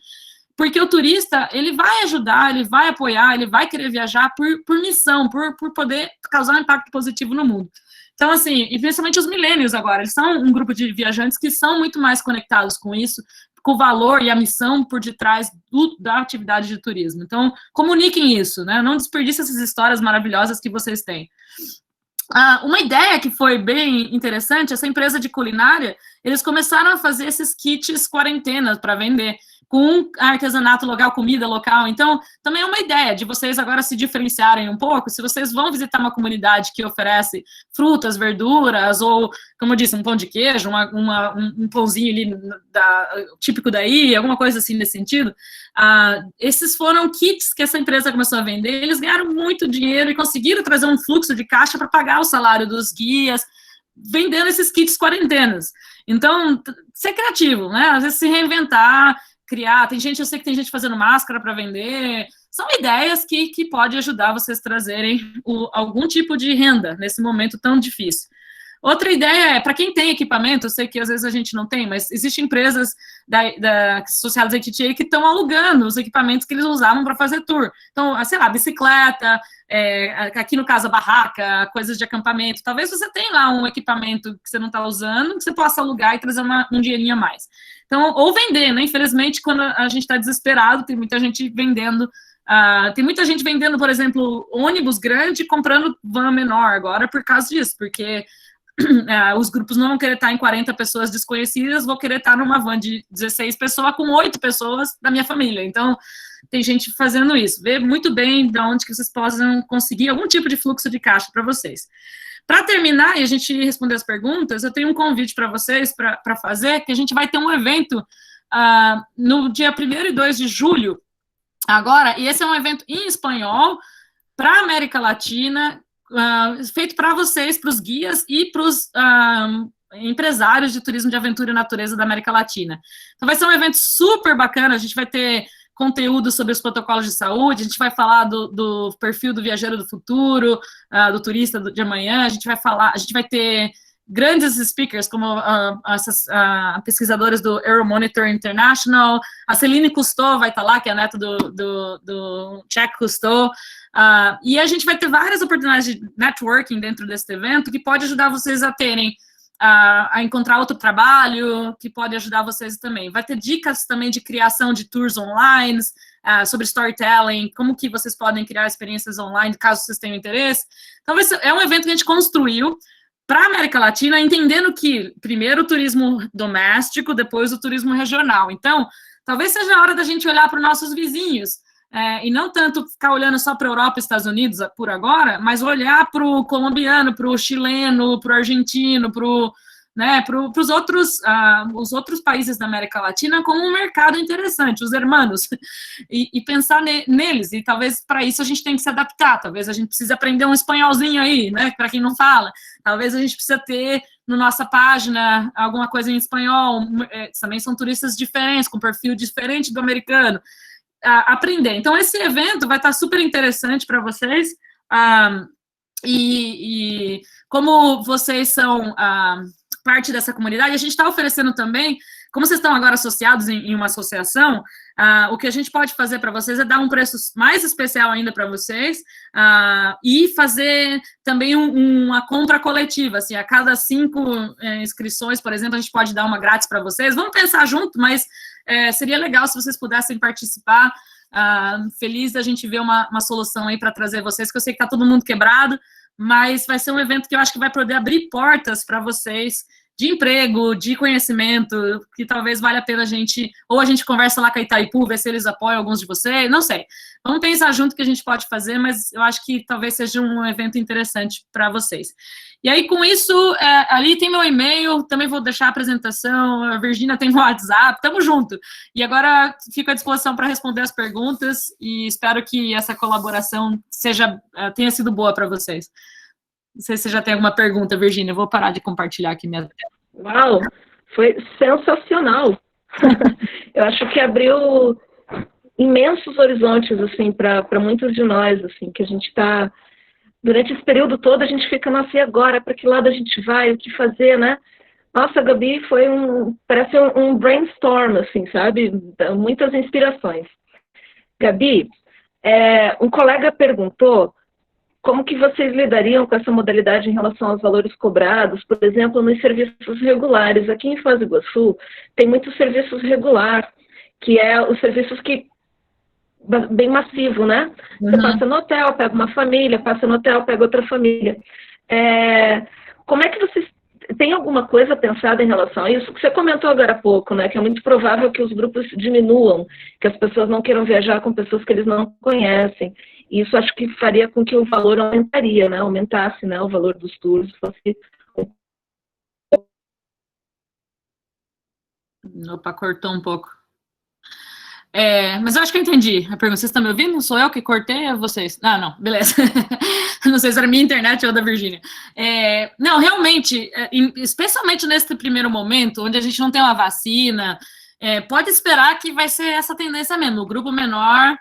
porque o turista, ele vai ajudar, ele vai apoiar, ele vai querer viajar por missão, por poder causar um impacto positivo no mundo. Então, assim, e principalmente os millennials agora, eles são um grupo de viajantes que são muito mais conectados com isso, com o valor e a missão por detrás da atividade de turismo. Então, comuniquem isso, né? Não desperdicem essas histórias maravilhosas que vocês têm. Uma ideia que foi bem interessante, essa empresa de culinária, eles começaram a fazer esses kits quarentena para vender, com artesanato local, comida local. Então, também é uma ideia de vocês agora se diferenciarem um pouco. Se vocês vão visitar uma comunidade que oferece frutas, verduras, ou, como eu disse, um pão de queijo, um pãozinho ali típico daí, alguma coisa assim nesse sentido, esses foram kits que essa empresa começou a vender. Eles ganharam muito dinheiro e conseguiram trazer um fluxo de caixa para pagar o salário dos guias, vendendo esses kits quarentenas. Então, ser criativo, né? Às vezes se reinventar, criar, eu sei que tem gente fazendo máscara para vender, são ideias que podem ajudar vocês a trazerem algum tipo de renda nesse momento tão difícil. Outra ideia é, para quem tem equipamento, eu sei que às vezes a gente não tem, mas existem empresas associadas à ITTA que estão alugando os equipamentos que eles usavam para fazer tour. Então, sei lá, bicicleta, aqui no caso a barraca, coisas de acampamento. Talvez você tenha lá um equipamento que você não está usando, que você possa alugar e trazer um dinheirinho a mais. Então, ou vender, né? Infelizmente, quando a gente está desesperado, tem muita gente vendendo. Tem muita gente vendendo, por exemplo, ônibus grande comprando van menor agora por causa disso, porque os grupos não vão querer estar em 40 pessoas desconhecidas, vou querer estar numa van de 16 pessoas com 8 pessoas da minha família. Então, tem gente fazendo isso. Vê muito bem de onde que vocês possam conseguir algum tipo de fluxo de caixa para vocês. Para terminar, e a gente responder as perguntas, eu tenho um convite para vocês para fazer, que a gente vai ter um evento no dia 1º e 2 de julho, agora, e esse é um evento em espanhol, para a América Latina, feito para vocês, para os guias e para os empresários de turismo de aventura e natureza da América Latina. Então vai ser um evento super bacana, a gente vai ter conteúdo sobre os protocolos de saúde, a gente vai falar do perfil do viajeiro do futuro, do turista de amanhã, a gente vai ter grandes speakers, como as pesquisadoras do Euromonitor International, a Celine Cousteau vai estar lá, que é a neta do Jacques Cousteau, e a gente vai ter várias oportunidades de networking dentro desse evento, que pode ajudar vocês a terem a encontrar outro trabalho, que pode ajudar vocês também. Vai ter dicas também de criação de tours online, sobre storytelling, como que vocês podem criar experiências online, caso vocês tenham interesse. Então, é um evento que a gente construiu para a América Latina, entendendo que, primeiro, o turismo doméstico, depois o turismo regional. Então, talvez seja a hora da gente olhar para os nossos vizinhos, e não tanto ficar olhando só para a Europa e Estados Unidos por agora, mas olhar para o colombiano, para o chileno, para o argentino, para o né, para os outros países da América Latina como um mercado interessante, os hermanos, e pensar neles, e talvez para isso a gente tem que se adaptar, talvez a gente precise aprender um espanholzinho aí, né, para quem não fala, talvez a gente precisa ter na nossa página alguma coisa em espanhol, também são turistas diferentes, com perfil diferente do americano, aprender. Então, esse evento vai estar super interessante para vocês, e como vocês são parte dessa comunidade, a gente está oferecendo também, como vocês estão agora associados em uma associação, o que a gente pode fazer para vocês é dar um preço mais especial ainda para vocês, e fazer também uma compra coletiva, assim, a cada 5 inscrições, por exemplo, a gente pode dar uma grátis para vocês. Vamos pensar junto, mas seria legal se vocês pudessem participar. Feliz da gente ver uma solução aí para trazer vocês, que eu sei que está todo mundo quebrado, mas vai ser um evento que eu acho que vai poder abrir portas para vocês de emprego, de conhecimento, que talvez valha a pena a gente conversa lá com a Itaipu, ver se eles apoiam alguns de vocês, não sei. Vamos pensar junto o que a gente pode fazer, mas eu acho que talvez seja um evento interessante para vocês. E aí, com isso, ali tem meu e-mail, também vou deixar a apresentação, a Virgínia tem meu WhatsApp, tamo junto. E agora fico à disposição para responder as perguntas e espero que essa colaboração tenha sido boa para vocês. Não sei se você já tem alguma pergunta, Virgínia, eu vou parar de compartilhar aqui minha tela. Uau, foi sensacional. Eu acho que abriu imensos horizontes, assim, para muitos de nós, assim, que a gente está... Durante esse período todo, a gente fica, nossa, e agora? Para que lado a gente vai? O que fazer, né? Nossa, Gabi, parece um brainstorm, assim, sabe? Muitas inspirações. Gabi, um colega perguntou como que vocês lidariam com essa modalidade em relação aos valores cobrados, por exemplo, nos serviços regulares. Aqui em Foz do Iguaçu, tem muitos serviços regulares, que é os serviços que bem massivo, né? Você passa no hotel, pega uma família, passa no hotel, pega outra família. Como é que vocês... Tem alguma coisa pensada em relação a isso? Que você comentou agora há pouco, né? Que é muito provável que os grupos diminuam, que as pessoas não queiram viajar com pessoas que eles não conhecem. E isso acho que faria com que o valor aumentaria, né? Aumentasse, né? O valor dos tours. Opa, cortou um pouco. Mas eu acho que eu entendi a pergunta. Vocês estão me ouvindo? Não sou eu que cortei, é vocês? Não, beleza. Não sei se era minha internet ou da Virgínia. Não, realmente, especialmente nesse primeiro momento, onde a gente não tem uma vacina, pode esperar que vai ser essa tendência mesmo, o grupo menor.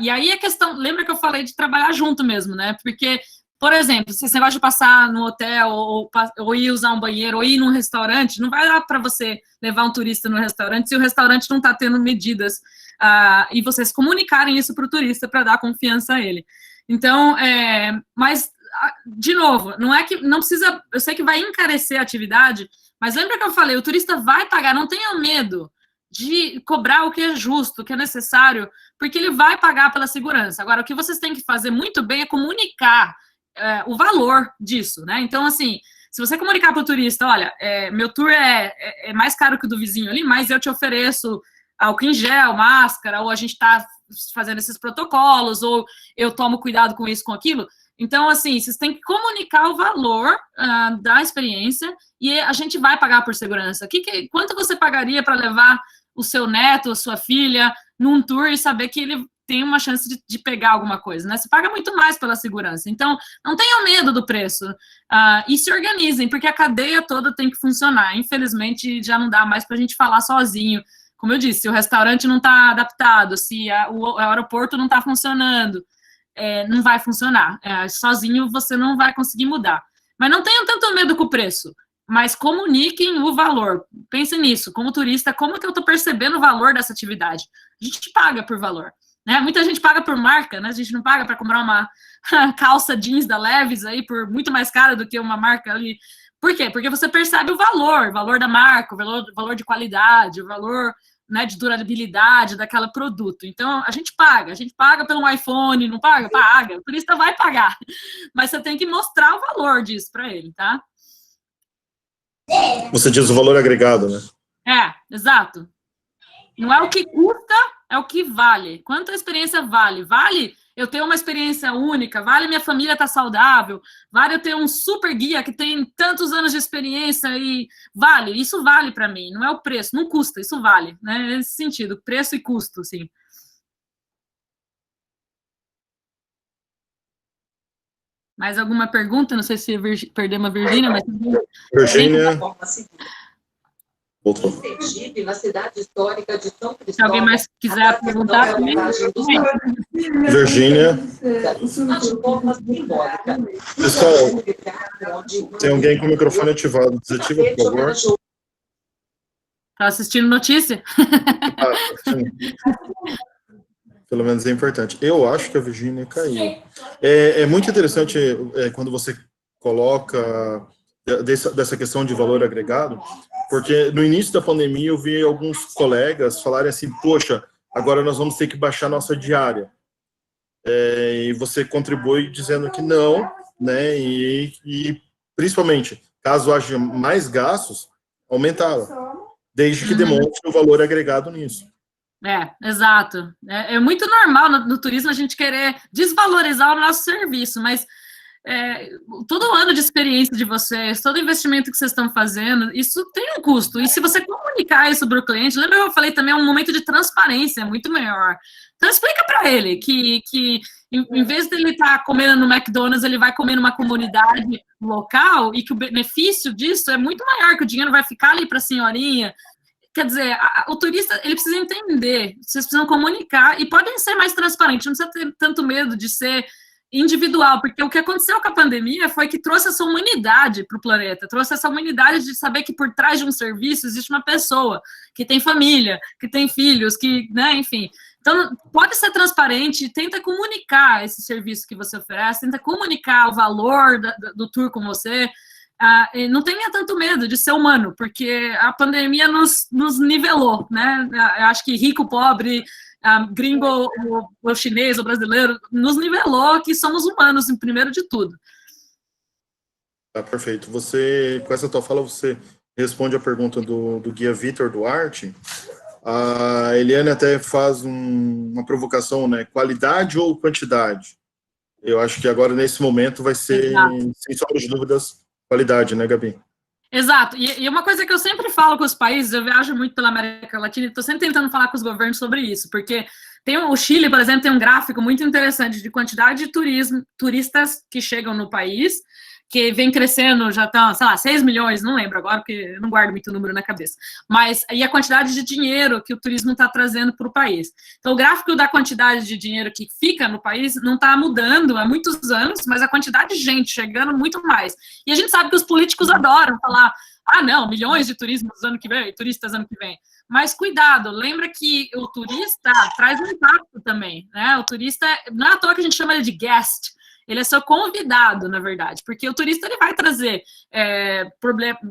E aí a questão, lembra que eu falei de trabalhar junto mesmo, né? Porque, por exemplo, se você vai passar no hotel ou ir usar um banheiro ou ir num restaurante, não vai dar para você levar um turista no restaurante se o restaurante não está tendo medidas e vocês comunicarem isso para o turista para dar confiança a ele. Então, mas, de novo, não precisa, eu sei que vai encarecer a atividade, mas lembra que eu falei, o turista vai pagar, não tenha medo de cobrar o que é justo, o que é necessário, porque ele vai pagar pela segurança. Agora, o que vocês têm que fazer muito bem é comunicar o valor disso, né? Então, assim, se você comunicar para o turista, olha, meu tour é mais caro que o do vizinho ali, mas eu te ofereço álcool em gel, máscara, ou a gente está fazendo esses protocolos, ou eu tomo cuidado com isso, com aquilo. Então, assim, vocês têm que comunicar o valor da experiência e a gente vai pagar por segurança. Quanto você pagaria para levar o seu neto, a sua filha, num tour e saber que ele tem uma chance de pegar alguma coisa, né? Você paga muito mais pela segurança. Então, não tenham medo do preço. E se organizem, porque a cadeia toda tem que funcionar. Infelizmente, já não dá mais para a gente falar sozinho. Como eu disse, se o restaurante não está adaptado, se o aeroporto não está funcionando, não vai funcionar. Sozinho você não vai conseguir mudar. Mas não tenham tanto medo com o preço, mas comuniquem o valor. Pensem nisso, como turista, como que eu estou percebendo o valor dessa atividade? A gente paga por valor, né? Muita gente paga por marca, né? A gente não paga para comprar uma calça jeans da Levi's aí por muito mais cara do que uma marca ali. Por quê? Porque você percebe o valor da marca, o valor de qualidade, o valor, né, de durabilidade daquele produto. Então, a gente paga pelo iPhone, não paga? Paga, o turista vai pagar. Mas você tem que mostrar o valor disso para ele, tá? Você diz o valor agregado, né? Exato. Não é o que custa, é o que vale. Quanto a experiência vale? Vale eu ter uma experiência única, vale minha família estar saudável, vale eu ter um super guia que tem tantos anos de experiência e vale, isso vale para mim, não é o preço, não custa, isso vale, né? Nesse sentido, preço e custo, sim. Mais alguma pergunta? Não sei se perdemos a Virgínia, mas... Virgínia... Voltou. Na cidade histórica de São Cristóvão. Se alguém mais quiser perguntar também. Virgínia. Pessoal, tem alguém com o microfone ativado. Desativa, por favor. Está assistindo notícia? Pelo menos é importante. Eu acho que a Virgínia caiu. É muito interessante quando você coloca dessa questão de valor agregado, porque no início da pandemia eu vi alguns colegas falarem assim, poxa, agora nós vamos ter que baixar nossa diária. E você contribui dizendo que não, né? E principalmente, caso haja mais gastos, aumentá-la, desde que demonstre o valor agregado nisso. Exato. É muito normal no turismo a gente querer desvalorizar o nosso serviço, mas todo ano de experiência de vocês, todo investimento que vocês estão fazendo, isso tem um custo. E se você comunicar isso para o cliente, lembra que eu falei também, é um momento de transparência muito maior. Então, explica para ele que em vez de ele estar comendo no McDonald's, ele vai comer numa comunidade local e que o benefício disso é muito maior, que o dinheiro vai ficar ali para a senhorinha. Quer dizer, o turista, ele precisa entender, vocês precisam comunicar e podem ser mais transparentes, não precisa ter tanto medo de ser individual, porque o que aconteceu com a pandemia foi que trouxe essa humanidade para o planeta, trouxe essa humanidade de saber que por trás de um serviço existe uma pessoa que tem família, que tem filhos, que, né, enfim. Então, pode ser transparente, tenta comunicar esse serviço que você oferece, tenta comunicar o valor do tour com você, não tenha tanto medo de ser humano, porque a pandemia nos nivelou, né? Eu acho que rico, pobre, gringo, o chinês, o brasileiro, nos nivelou que somos humanos, em primeiro de tudo. Perfeito. Você, com essa tua fala, você responde a pergunta do guia Vitor Duarte. A Eliane até faz uma provocação, né? Qualidade ou quantidade? Eu acho que agora, nesse momento, vai ser, sem sombra de dúvidas, qualidade, né, Gabi? Exato, e uma coisa que eu sempre falo com os países, eu viajo muito pela América Latina e estou sempre tentando falar com os governos sobre isso, porque tem o Chile, por exemplo, tem um gráfico muito interessante de quantidade de turistas que chegam no país, que vem crescendo, já estão, sei lá, 6 milhões, não lembro agora, porque eu não guardo muito número na cabeça, mas aí a quantidade de dinheiro que o turismo está trazendo para o país. Então, o gráfico da quantidade de dinheiro que fica no país não está mudando há muitos anos, mas a quantidade de gente chegando muito mais. E a gente sabe que os políticos adoram falar, não, milhões de turistas ano que vem. Mas cuidado, lembra que o turista traz um impacto também, né? O turista, não é à toa que a gente chama ele de guest, ele é seu convidado, na verdade, porque o turista ele vai trazer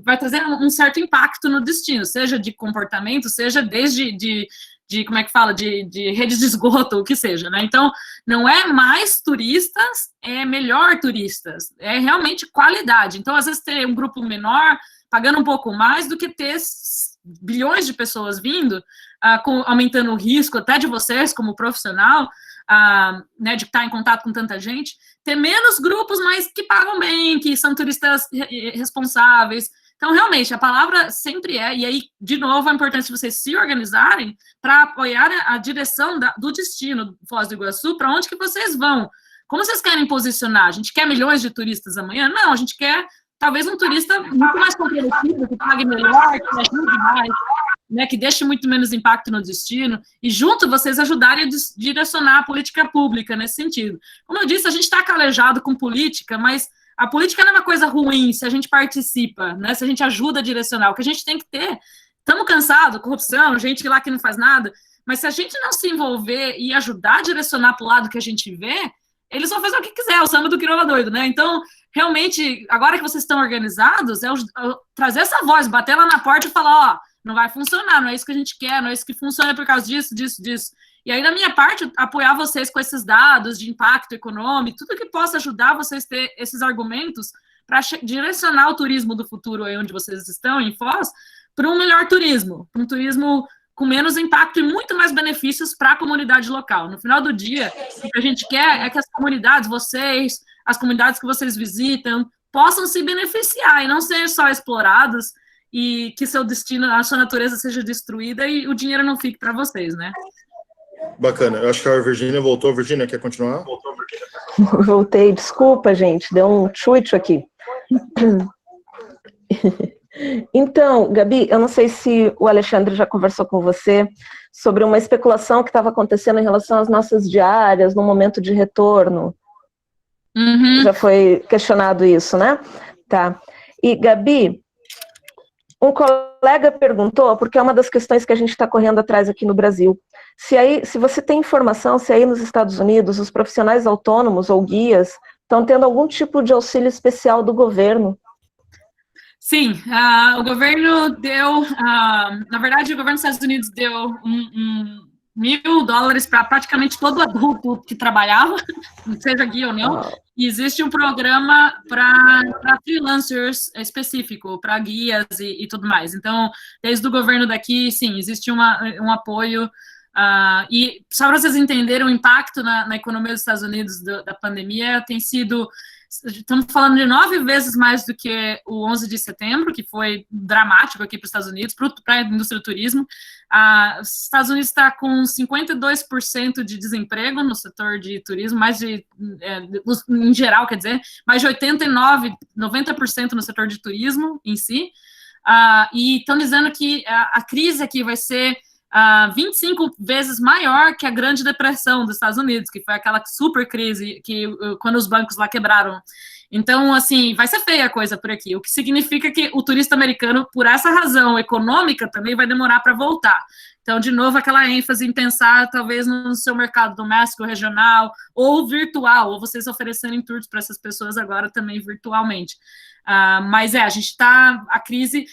vai trazer um certo impacto no destino, seja de comportamento, seja desde como é que fala, de redes de esgoto, o que seja, né? Então, não é mais turistas, é melhor turistas, é realmente qualidade. Então, às vezes, ter um grupo menor, pagando um pouco mais, do que ter bilhões de pessoas vindo, aumentando o risco até de vocês, como profissional, né, de estar em contato com tanta gente, ter menos grupos, mas que pagam bem, que são turistas responsáveis. Então, realmente, a palavra sempre e aí, de novo, é importante vocês se organizarem para apoiar a direção do destino Foz do Iguaçu, para onde que vocês vão. Como vocês querem posicionar? A gente quer milhões de turistas amanhã? Não, a gente quer, talvez, um turista muito mais comprometido, que pague melhor, que ajude mais, né, que deixe muito menos impacto no destino, e junto vocês ajudarem a direcionar a política pública nesse sentido. Como eu disse, a gente está calejado com política, mas a política não é uma coisa ruim se a gente participa, né, se a gente ajuda a direcionar. O que a gente tem que ter, estamos cansados, corrupção, gente lá que não faz nada, mas se a gente não se envolver e ajudar a direcionar para o lado que a gente vê, eles vão fazer o que quiser, o samba do crioulo doido, né? Então, realmente, agora que vocês estão organizados, trazer essa voz, bater lá na porta e falar, não vai funcionar, não é isso que a gente quer, não é isso que funciona por causa disso. E aí, da minha parte, apoiar vocês com esses dados de impacto econômico, tudo que possa ajudar vocês a ter esses argumentos para direcionar o turismo do futuro aí onde vocês estão, em Foz, para um melhor turismo, para um turismo com menos impacto e muito mais benefícios para a comunidade local. No final do dia, o que a gente quer é que as comunidades, vocês, as comunidades que vocês visitam, possam se beneficiar e não ser só explorados e que seu destino, a sua natureza seja destruída e o dinheiro não fique para vocês, né? Bacana. Eu acho que a Virgínia voltou. Virgínia, quer continuar? Voltei. Desculpa, gente. Deu um tchutchu aqui. Então, Gabi, eu não sei se o Alexandre já conversou com você sobre uma especulação que estava acontecendo em relação às nossas diárias no momento de retorno. Uhum. Já foi questionado isso, né? Tá. E, Gabi, um colega perguntou, porque é uma das questões que a gente está correndo atrás aqui no Brasil, se você tem informação, se aí nos Estados Unidos os profissionais autônomos ou guias estão tendo algum tipo de auxílio especial do governo. Sim, o governo deu, na verdade, o governo dos Estados Unidos deu $1.000 para praticamente todo adulto que trabalhava, seja guia ou não, e existe um programa para freelancers específico, para guias e tudo mais. Então, desde o governo daqui, sim, existe um apoio, e só para vocês entenderem o impacto na economia dos Estados Unidos da pandemia, tem sido... Estamos falando de 9 vezes mais do que o 11 de setembro, que foi dramático aqui para os Estados Unidos, para a indústria do turismo. Os Estados Unidos está com 52% de desemprego no setor de turismo, em geral, quer dizer, mais de 90% no setor de turismo em si. E estão dizendo que a crise aqui vai ser 25 vezes maior que a Grande Depressão dos Estados Unidos, que foi aquela super crise quando os bancos lá quebraram. Então, assim, vai ser feia a coisa por aqui, o que significa que o turista americano, por essa razão econômica, também vai demorar para voltar. Então, de novo, aquela ênfase em pensar, talvez, no seu mercado doméstico, regional, ou virtual, ou vocês oferecerem tours para essas pessoas agora também virtualmente. Mas a gente está, a crise,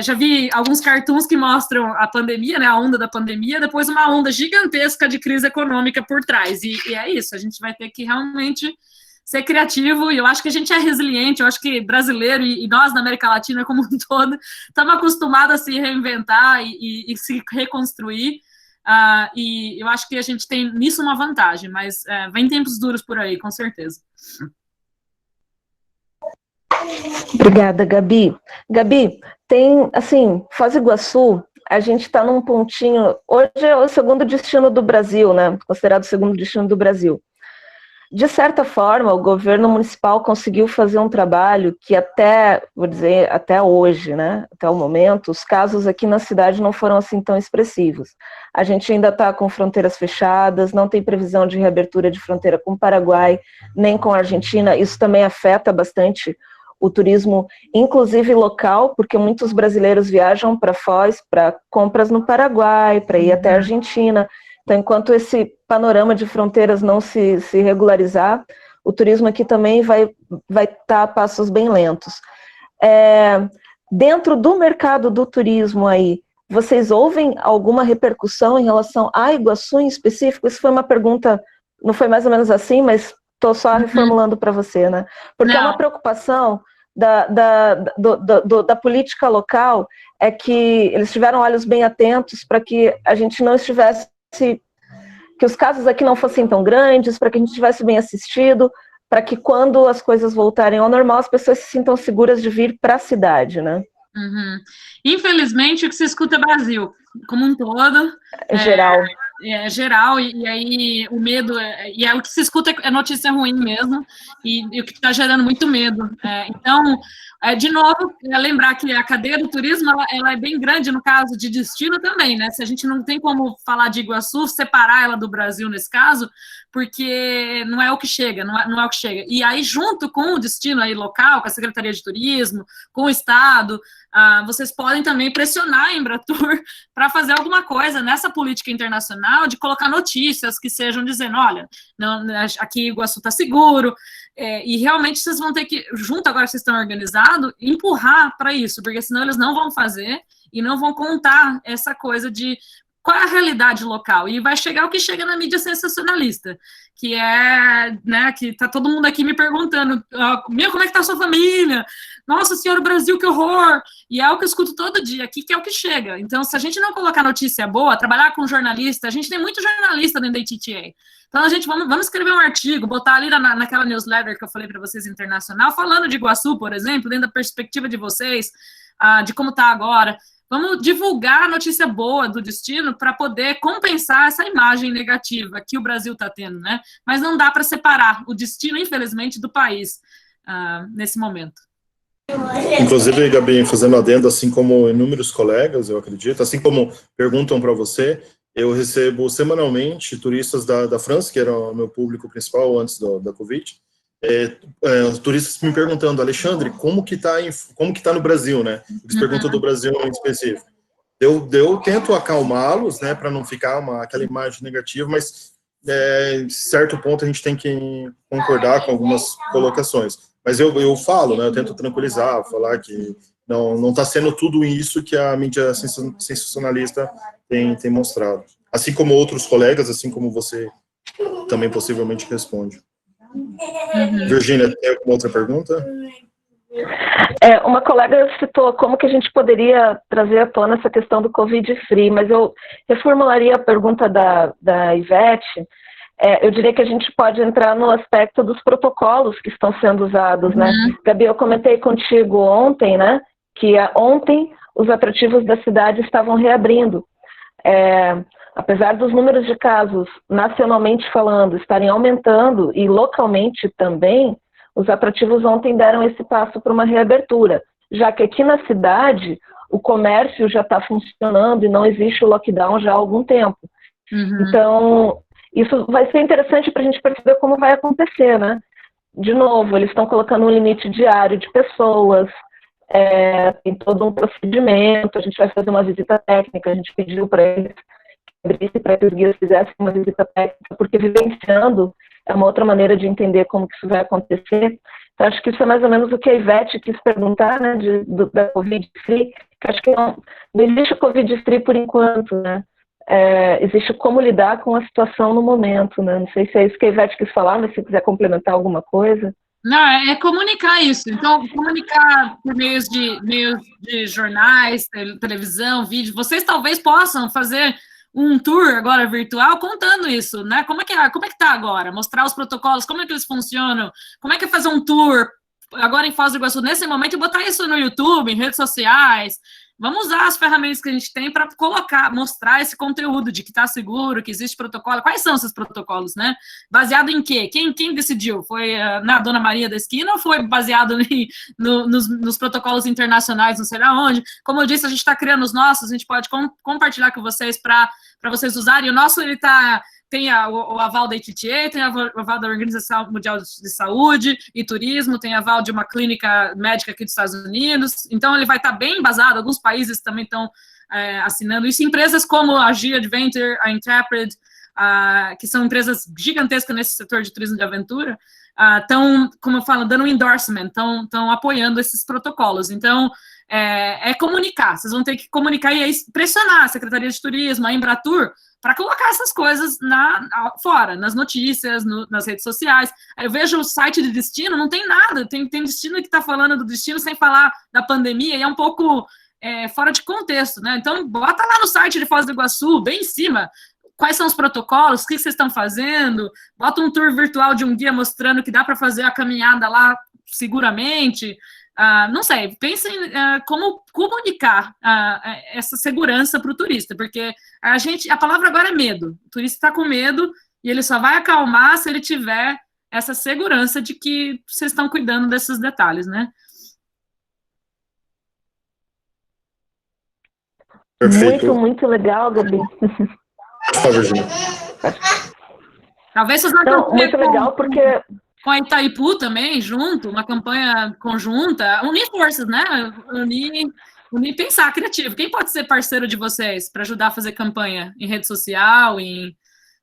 já vi alguns cartoons que mostram a pandemia, né, a onda da pandemia, depois uma onda gigantesca de crise econômica por trás, e é isso, a gente vai ter que realmente ser criativo, e eu acho que a gente é resiliente, eu acho que brasileiro e nós na América Latina como um todo, estamos acostumados a se reinventar e se reconstruir, e eu acho que a gente tem nisso uma vantagem, mas vem tempos duros por aí, com certeza. Obrigada, Gabi. Gabi, tem, assim, Foz do Iguaçu, a gente está num pontinho, hoje é o segundo destino do Brasil, né, considerado o segundo destino do Brasil. De certa forma, o governo municipal conseguiu fazer um trabalho que até hoje, né, até o momento, os casos aqui na cidade não foram assim tão expressivos. A gente ainda está com fronteiras fechadas, não tem previsão de reabertura de fronteira com o Paraguai, nem com a Argentina, isso também afeta bastante o turismo, inclusive local, porque muitos brasileiros viajam para Foz para compras no Paraguai, para ir até a Argentina. Então, enquanto esse panorama de fronteiras não se regularizar, o turismo aqui também vai estar a passos bem lentos. Dentro do mercado do turismo aí, vocês ouvem alguma repercussão em relação a Iguaçu em específico? Isso foi uma pergunta, não foi mais ou menos assim, mas estou só reformulando para você, né? Porque é uma preocupação da política local, é que eles tiveram olhos bem atentos para que a gente não estivesse, que os casos aqui não fossem tão grandes, para que a gente estivesse bem assistido, para que quando as coisas voltarem ao normal, as pessoas se sintam seguras de vir para a cidade, né? Uhum. Infelizmente, o que se escuta é Brasil, como um todo. Geral. Geral, e aí o medo, e o que se escuta é notícia ruim mesmo, e o que está gerando muito medo. Então, de novo, lembrar que a cadeia do turismo, ela é bem grande no caso de destino também, né? Se a gente não tem como falar de Iguaçu, separar ela do Brasil nesse caso, porque não é o que chega, não é o que chega. E aí, junto com o destino aí local, com a Secretaria de Turismo, com o Estado, vocês podem também pressionar a Embratur para fazer alguma coisa nessa política internacional de colocar notícias que sejam dizendo, olha, não, aqui Iguaçu está seguro, e realmente vocês vão ter que, junto agora que vocês estão organizados, empurrar para isso, porque senão eles não vão fazer e não vão contar essa coisa de qual é a realidade local? E vai chegar o que chega na mídia sensacionalista, que é, né, que tá todo mundo aqui me perguntando, meu, como é que tá a sua família? Nossa senhora, o Brasil, que horror! E é o que eu escuto todo dia aqui, que é o que chega. Então, se a gente não colocar notícia boa, trabalhar com jornalista, a gente tem muito jornalista dentro da ITTA. Então, a gente, vamos escrever um artigo, botar ali naquela newsletter que eu falei para vocês, internacional, falando de Iguaçu, por exemplo, dentro da perspectiva de vocês, de como tá agora. Vamos divulgar a notícia boa do destino para poder compensar essa imagem negativa que o Brasil está tendo, né? Mas não dá para separar o destino, infelizmente, do país nesse momento. Inclusive, Gabi, fazendo adendo, assim como inúmeros colegas, eu acredito, assim como perguntam para você, eu recebo semanalmente turistas da França, que era o meu público principal antes da Covid, turistas me perguntando, Alexandre, como que tá no Brasil, né? Eles perguntam do Brasil em específico. Eu tento acalmá-los, né, para não ficar aquela imagem negativa, mas em certo ponto a gente tem que concordar com algumas colocações. Mas eu falo, né, eu tento tranquilizar, falar que não está sendo tudo isso que a mídia sensacionalista tem mostrado. Assim como outros colegas, assim como você também possivelmente responde. Virgínia, tem alguma outra pergunta? Uma colega citou como que a gente poderia trazer à tona essa questão do Covid-free, mas eu reformularia a pergunta da Ivete. Eu diria que a gente pode entrar no aspecto dos protocolos que estão sendo usados, né? Gabi, eu comentei contigo ontem, né, que ontem os atrativos da cidade estavam reabrindo. Apesar dos números de casos, nacionalmente falando, estarem aumentando e localmente também, os atrativos ontem deram esse passo para uma reabertura, já que aqui na cidade o comércio já está funcionando e não existe o lockdown já há algum tempo. Então, isso vai ser interessante para a gente perceber como vai acontecer, né? De novo, eles estão colocando um limite diário de pessoas, tem todo um procedimento, a gente vai fazer uma visita técnica, a gente pediu para eles para que os guias fizessem uma visita técnica, porque vivenciando é uma outra maneira de entender como que isso vai acontecer. Então, acho que isso é mais ou menos o que a Ivete quis perguntar, né, da Covid-free, que acho que não existe o Covid-free por enquanto, né? Existe como lidar com a situação no momento, né? Não sei se é isso que a Ivete quis falar, mas se quiser complementar alguma coisa. Não, é comunicar isso. Então, comunicar por meios de jornais, televisão, vídeo. Vocês talvez possam fazer um tour agora virtual contando isso, né? Como é que tá agora? Mostrar os protocolos, como é que eles funcionam, como é que é fazer um tour agora em Foz do Iguaçu, nesse momento, e botar isso no YouTube, em redes sociais. Vamos usar as ferramentas que a gente tem para mostrar esse conteúdo de que está seguro, que existe protocolo. Quais são esses protocolos, né? Baseado em quê? Quem decidiu? Foi na Dona Maria da Esquina ou foi baseado nos protocolos internacionais, não sei lá onde? Como eu disse, a gente está criando os nossos, a gente pode compartilhar com vocês para vocês usarem. O nosso, ele tem o aval da ITTA, tem o aval da Organização Mundial de Saúde e Turismo, tem aval de uma clínica médica aqui dos Estados Unidos, então ele vai estar bem embasado, alguns países também estão assinando isso, empresas como a G Adventure, a Intrepid, que são empresas gigantescas nesse setor de turismo de aventura, estão, como eu falo, dando um endorsement, estão apoiando esses protocolos, então comunicar, vocês vão ter que comunicar e pressionar a Secretaria de Turismo, a Embratur, para colocar essas coisas fora, nas notícias, nas redes sociais. Eu vejo o site de destino, não tem nada, tem destino que está falando do destino sem falar da pandemia, e é um pouco fora de contexto, né? Então, bota lá no site de Foz do Iguaçu, bem em cima, quais são os protocolos, o que vocês estão fazendo, bota um tour virtual de um guia mostrando que dá para fazer a caminhada lá seguramente. Não sei, pensem como comunicar essa segurança para o turista, porque a palavra agora é medo. O turista está com medo e ele só vai acalmar se ele tiver essa segurança de que vocês estão cuidando desses detalhes, né? Perfeito. Muito legal, Gabi. Talvez vocês não muito legal, porque com a Itaipu também, junto, uma campanha conjunta, unir forças, né? Unir, pensar criativo. Quem pode ser parceiro de vocês para ajudar a fazer campanha em rede social?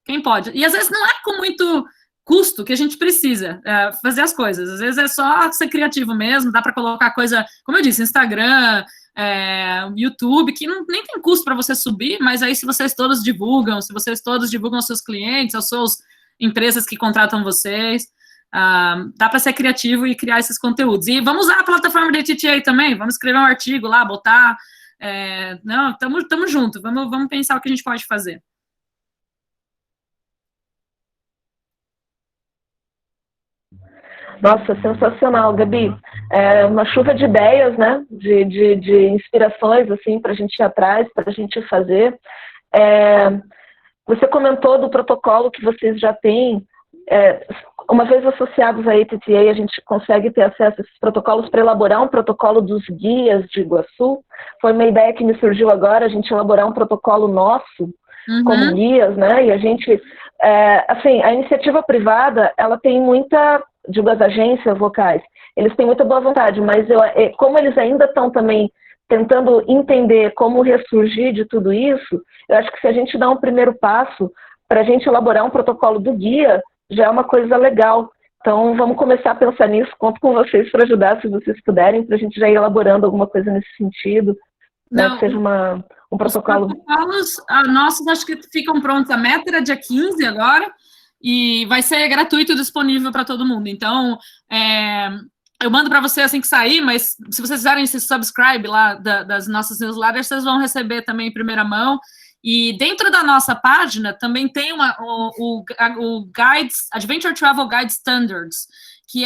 Quem pode? E às vezes não é com muito custo que a gente precisa fazer as coisas. Às vezes é só ser criativo mesmo, dá para colocar coisa, como eu disse, Instagram, YouTube, que nem tem custo para você subir, mas aí se vocês todos divulgam, se vocês todos divulgam aos seus clientes, às suas empresas que contratam vocês, dá para ser criativo e criar esses conteúdos. E vamos usar a plataforma da ITTA também, vamos escrever um artigo lá, botar... não, estamos juntos, vamos pensar o que a gente pode fazer. Nossa, sensacional, Gabi. Uma chuva de ideias, né? De inspirações, assim, para a gente ir atrás, para a gente fazer. Você comentou do protocolo que vocês já têm. Uma vez associados à ITTA, a gente consegue ter acesso a esses protocolos para elaborar um protocolo dos guias de Iguaçu. Foi uma ideia que me surgiu agora, a gente elaborar um protocolo nosso, como guias, né? E a gente, assim, a iniciativa privada, ela tem muita, digo, as agências locais, eles têm muita boa vontade, mas como eles ainda estão também tentando entender como ressurgir de tudo isso, eu acho que se a gente dá um primeiro passo para a gente elaborar um protocolo do guia, já é uma coisa legal. Então, vamos começar a pensar nisso, conto com vocês para ajudar, se vocês puderem, para a gente já ir elaborando alguma coisa nesse sentido, né, que seja um protocolo. Os protocolos nossos acho que ficam prontos, a meta era dia 15 agora, e vai ser gratuito e disponível para todo mundo. Então, eu mando para você assim que sair, mas se vocês fizerem esse subscribe lá das nossas newsletters, vocês vão receber também em primeira mão. E dentro da nossa página também tem o Guides, Adventure Travel Guide Standards, que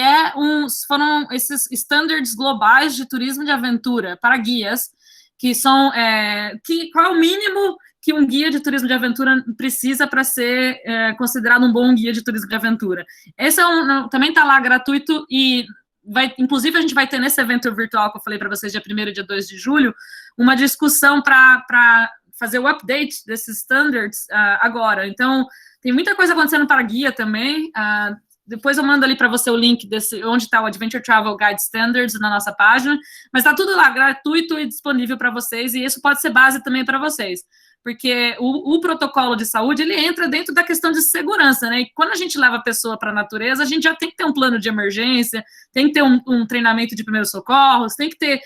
foram esses standards globais de turismo de aventura para guias, que são, qual é o mínimo que um guia de turismo de aventura precisa para ser considerado um bom guia de turismo de aventura. Esse também está lá gratuito e inclusive a gente vai ter nesse evento virtual que eu falei para vocês, dia 1º e dia 2 de julho, uma discussão para fazer o update desses standards agora. Então, tem muita coisa acontecendo para guia também. Depois eu mando ali para você o link onde está o Adventure Travel Guide Standards na nossa página, mas está tudo lá, gratuito e disponível para vocês, e isso pode ser base também para vocês, porque o protocolo de saúde, ele entra dentro da questão de segurança, né? E quando a gente leva a pessoa para a natureza, a gente já tem que ter um plano de emergência, tem que ter um treinamento de primeiros socorros, tem que ter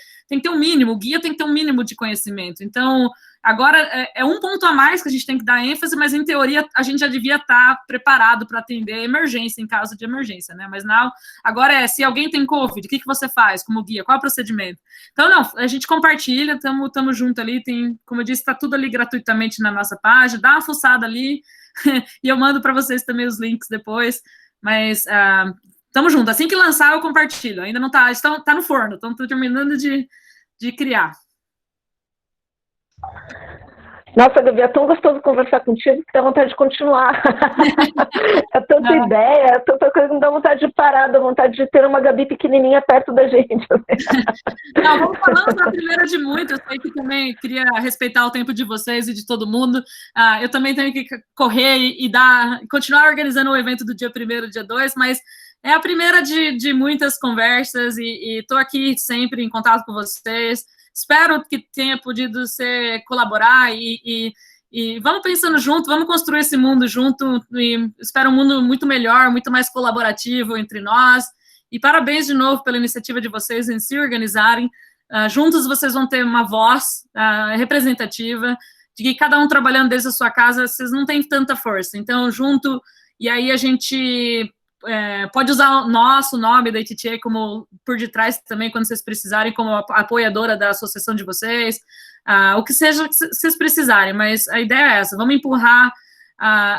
um mínimo, o guia tem que ter um mínimo de conhecimento. Então, agora, é um ponto a mais que a gente tem que dar ênfase, mas, em teoria, a gente já devia estar preparado para atender emergência, em caso de emergência, né? Mas não, agora se alguém tem Covid, o que você faz como guia? Qual é o procedimento? Então, não, a gente compartilha, estamos junto ali, como eu disse, está tudo ali gratuitamente na nossa página, dá uma fuçada ali, e eu mando para vocês também os links depois, mas estamos juntos. Assim que lançar, eu compartilho. Ainda não está no forno, então estou terminando de criar. Nossa, Gabi, é tão gostoso conversar contigo que dá vontade de continuar. É tanta ideia, é tanta coisa que não dá vontade de parar, dá vontade de ter uma Gabi pequenininha perto da gente. Não, vamos falando da primeira de muito, eu sei que também queria respeitar o tempo de vocês e de todo mundo. Eu também tenho que correr e continuar organizando o evento do dia 1º e dia 2, mas é a primeira de muitas conversas e estou aqui sempre em contato com vocês. Espero que tenha podido colaborar e vamos pensando junto, vamos construir esse mundo junto e espero um mundo muito melhor, muito mais colaborativo entre nós. E parabéns de novo pela iniciativa de vocês em se organizarem. Juntos vocês vão ter uma voz representativa, de que cada um trabalhando desde a sua casa, vocês não têm tanta força. Então, junto, e aí a gente... pode usar o nosso nome da ITTA como por detrás também, quando vocês precisarem, como apoiadora da associação de vocês, o que seja que vocês precisarem, mas a ideia é essa, vamos empurrar,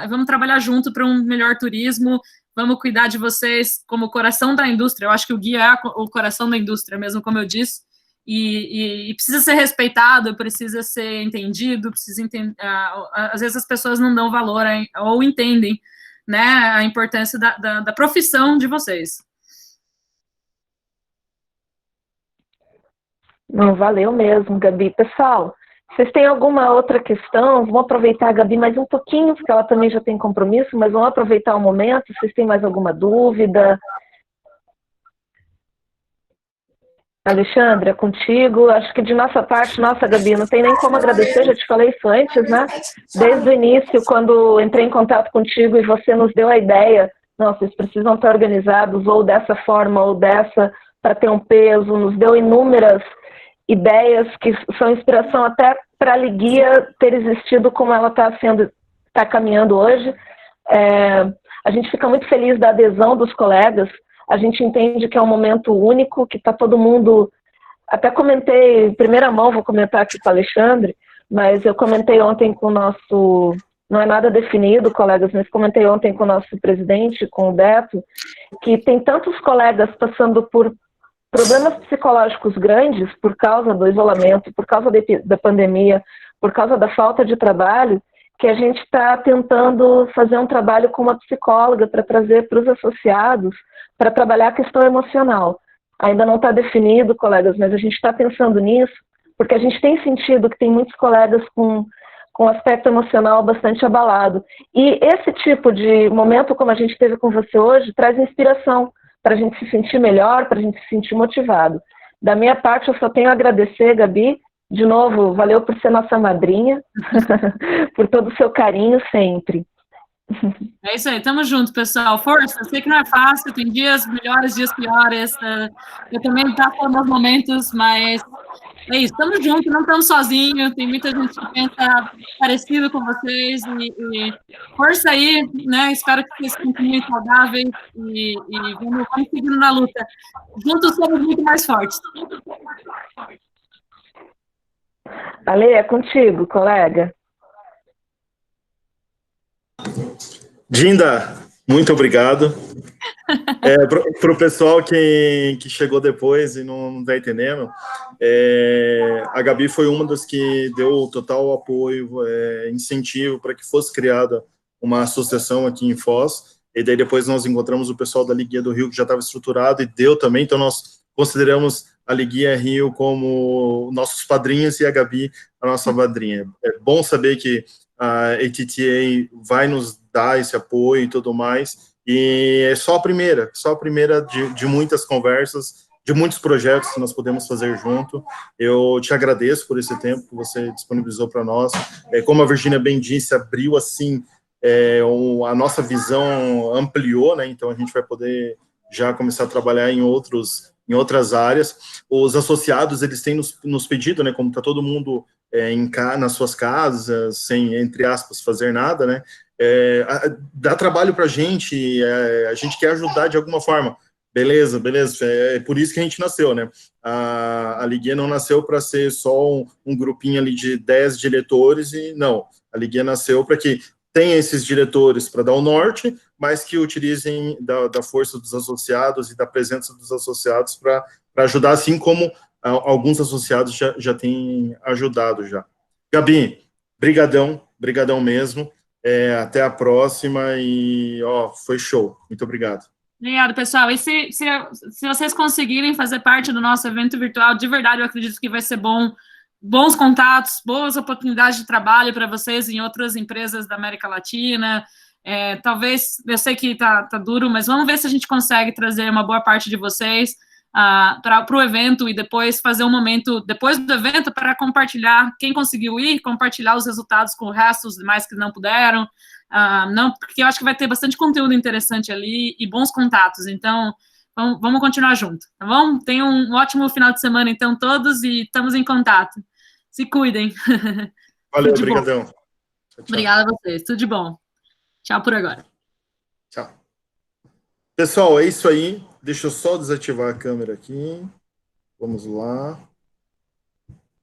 vamos trabalhar junto para um melhor turismo, vamos cuidar de vocês como coração da indústria. Eu acho que o guia é o coração da indústria mesmo, como eu disse, e precisa ser respeitado, precisa ser entendido, precisa entender, às vezes as pessoas não dão valor ou entendem, né, a importância da profissão de vocês. Não, valeu mesmo, Gabi. Pessoal, vocês têm alguma outra questão? Vamos aproveitar a Gabi mais um pouquinho, porque ela também já tem compromisso, mas vamos aproveitar o momento. Vocês têm mais alguma dúvida? Alexandre, é contigo. Acho que de nossa parte, nossa, Gabi, não tem nem como agradecer, já te falei isso antes, né? Desde o início, quando entrei em contato contigo e você nos deu a ideia, não, vocês precisam estar organizados ou dessa forma ou dessa, para ter um peso, nos deu inúmeras ideias que são inspiração até para a Liguia ter existido como ela está caminhando hoje. A gente fica muito feliz da adesão dos colegas, a gente entende que é um momento único, que está todo mundo... Até comentei, em primeira mão, vou comentar aqui com o Alexandre, mas eu comentei ontem com o nosso... Não é nada definido, colegas, mas comentei ontem com o nosso presidente, com o Beto, que tem tantos colegas passando por problemas psicológicos grandes por causa do isolamento, por causa da pandemia, por causa da falta de trabalho, que a gente está tentando fazer um trabalho com uma psicóloga para trazer para os associados, para trabalhar a questão emocional. Ainda não está definido, colegas, mas a gente está pensando nisso, porque a gente tem sentido que tem muitos colegas com aspecto emocional bastante abalado. E esse tipo de momento, como a gente teve com você hoje, traz inspiração para a gente se sentir melhor, para a gente se sentir motivado. Da minha parte, eu só tenho a agradecer, Gabi. De novo, valeu por ser nossa madrinha, por todo o seu carinho sempre. É isso aí, tamo junto, pessoal. Força, eu sei que não é fácil, tem dias melhores, dias piores. Eu também passo por alguns momentos, mas é isso, tamo junto, não estamos sozinhos, tem muita gente que pensa parecido com vocês, e força aí, né? Espero que vocês continuem saudáveis e vamos seguindo na luta. Juntos somos muito mais fortes. Ale, é contigo, colega. Dinda, muito obrigado. Para o pessoal que chegou depois e não está entendendo, a Gabi foi uma das que deu total apoio, incentivo para que fosse criada uma associação aqui em Foz, e daí depois nós encontramos o pessoal da Liguia do Rio, que já estava estruturado e deu também, então nós consideramos a Liguia Rio como nossos padrinhos e a Gabi a nossa madrinha. É bom saber que a ATTA vai nos dar esse apoio e tudo mais, e é só a primeira de muitas conversas, de muitos projetos que nós podemos fazer junto. Eu te agradeço por esse tempo que você disponibilizou para nós. Como a Virgínia bem disse, abriu assim, a nossa visão ampliou, né? Então a gente vai poder já começar a trabalhar em outras áreas. Os associados, eles têm nos pedido, né, como está todo mundo nas suas casas, sem, entre aspas, fazer nada, né, dá trabalho para a gente quer ajudar de alguma forma. Beleza, é por isso que a gente nasceu, né, a Liguia não nasceu para ser só um grupinho ali de 10 diretores, e não, a Liguia nasceu para que tenha esses diretores para dar o norte, mas que utilizem da força dos associados e da presença dos associados para ajudar, assim como alguns associados já têm ajudado já. Gabi, brigadão mesmo, até a próxima, e foi show, muito obrigado. Obrigado, pessoal. E se vocês conseguirem fazer parte do nosso evento virtual, de verdade, eu acredito que vai ser bons contatos, boas oportunidades de trabalho para vocês em outras empresas da América Latina. Talvez, eu sei que tá duro, mas vamos ver se a gente consegue trazer uma boa parte de vocês para o evento, e depois fazer um momento, depois do evento, para compartilhar, quem conseguiu ir, compartilhar os resultados com o resto, os demais que não puderam, porque eu acho que vai ter bastante conteúdo interessante ali e bons contatos. Então, vamos continuar junto, tá bom? Tenham um ótimo final de semana, então, todos, e estamos em contato. Se cuidem. Valeu, brigadão. Obrigada a vocês, tudo de bom. Tchau por agora. Tchau. Pessoal, é isso aí. Deixa eu só desativar a câmera aqui. Vamos lá.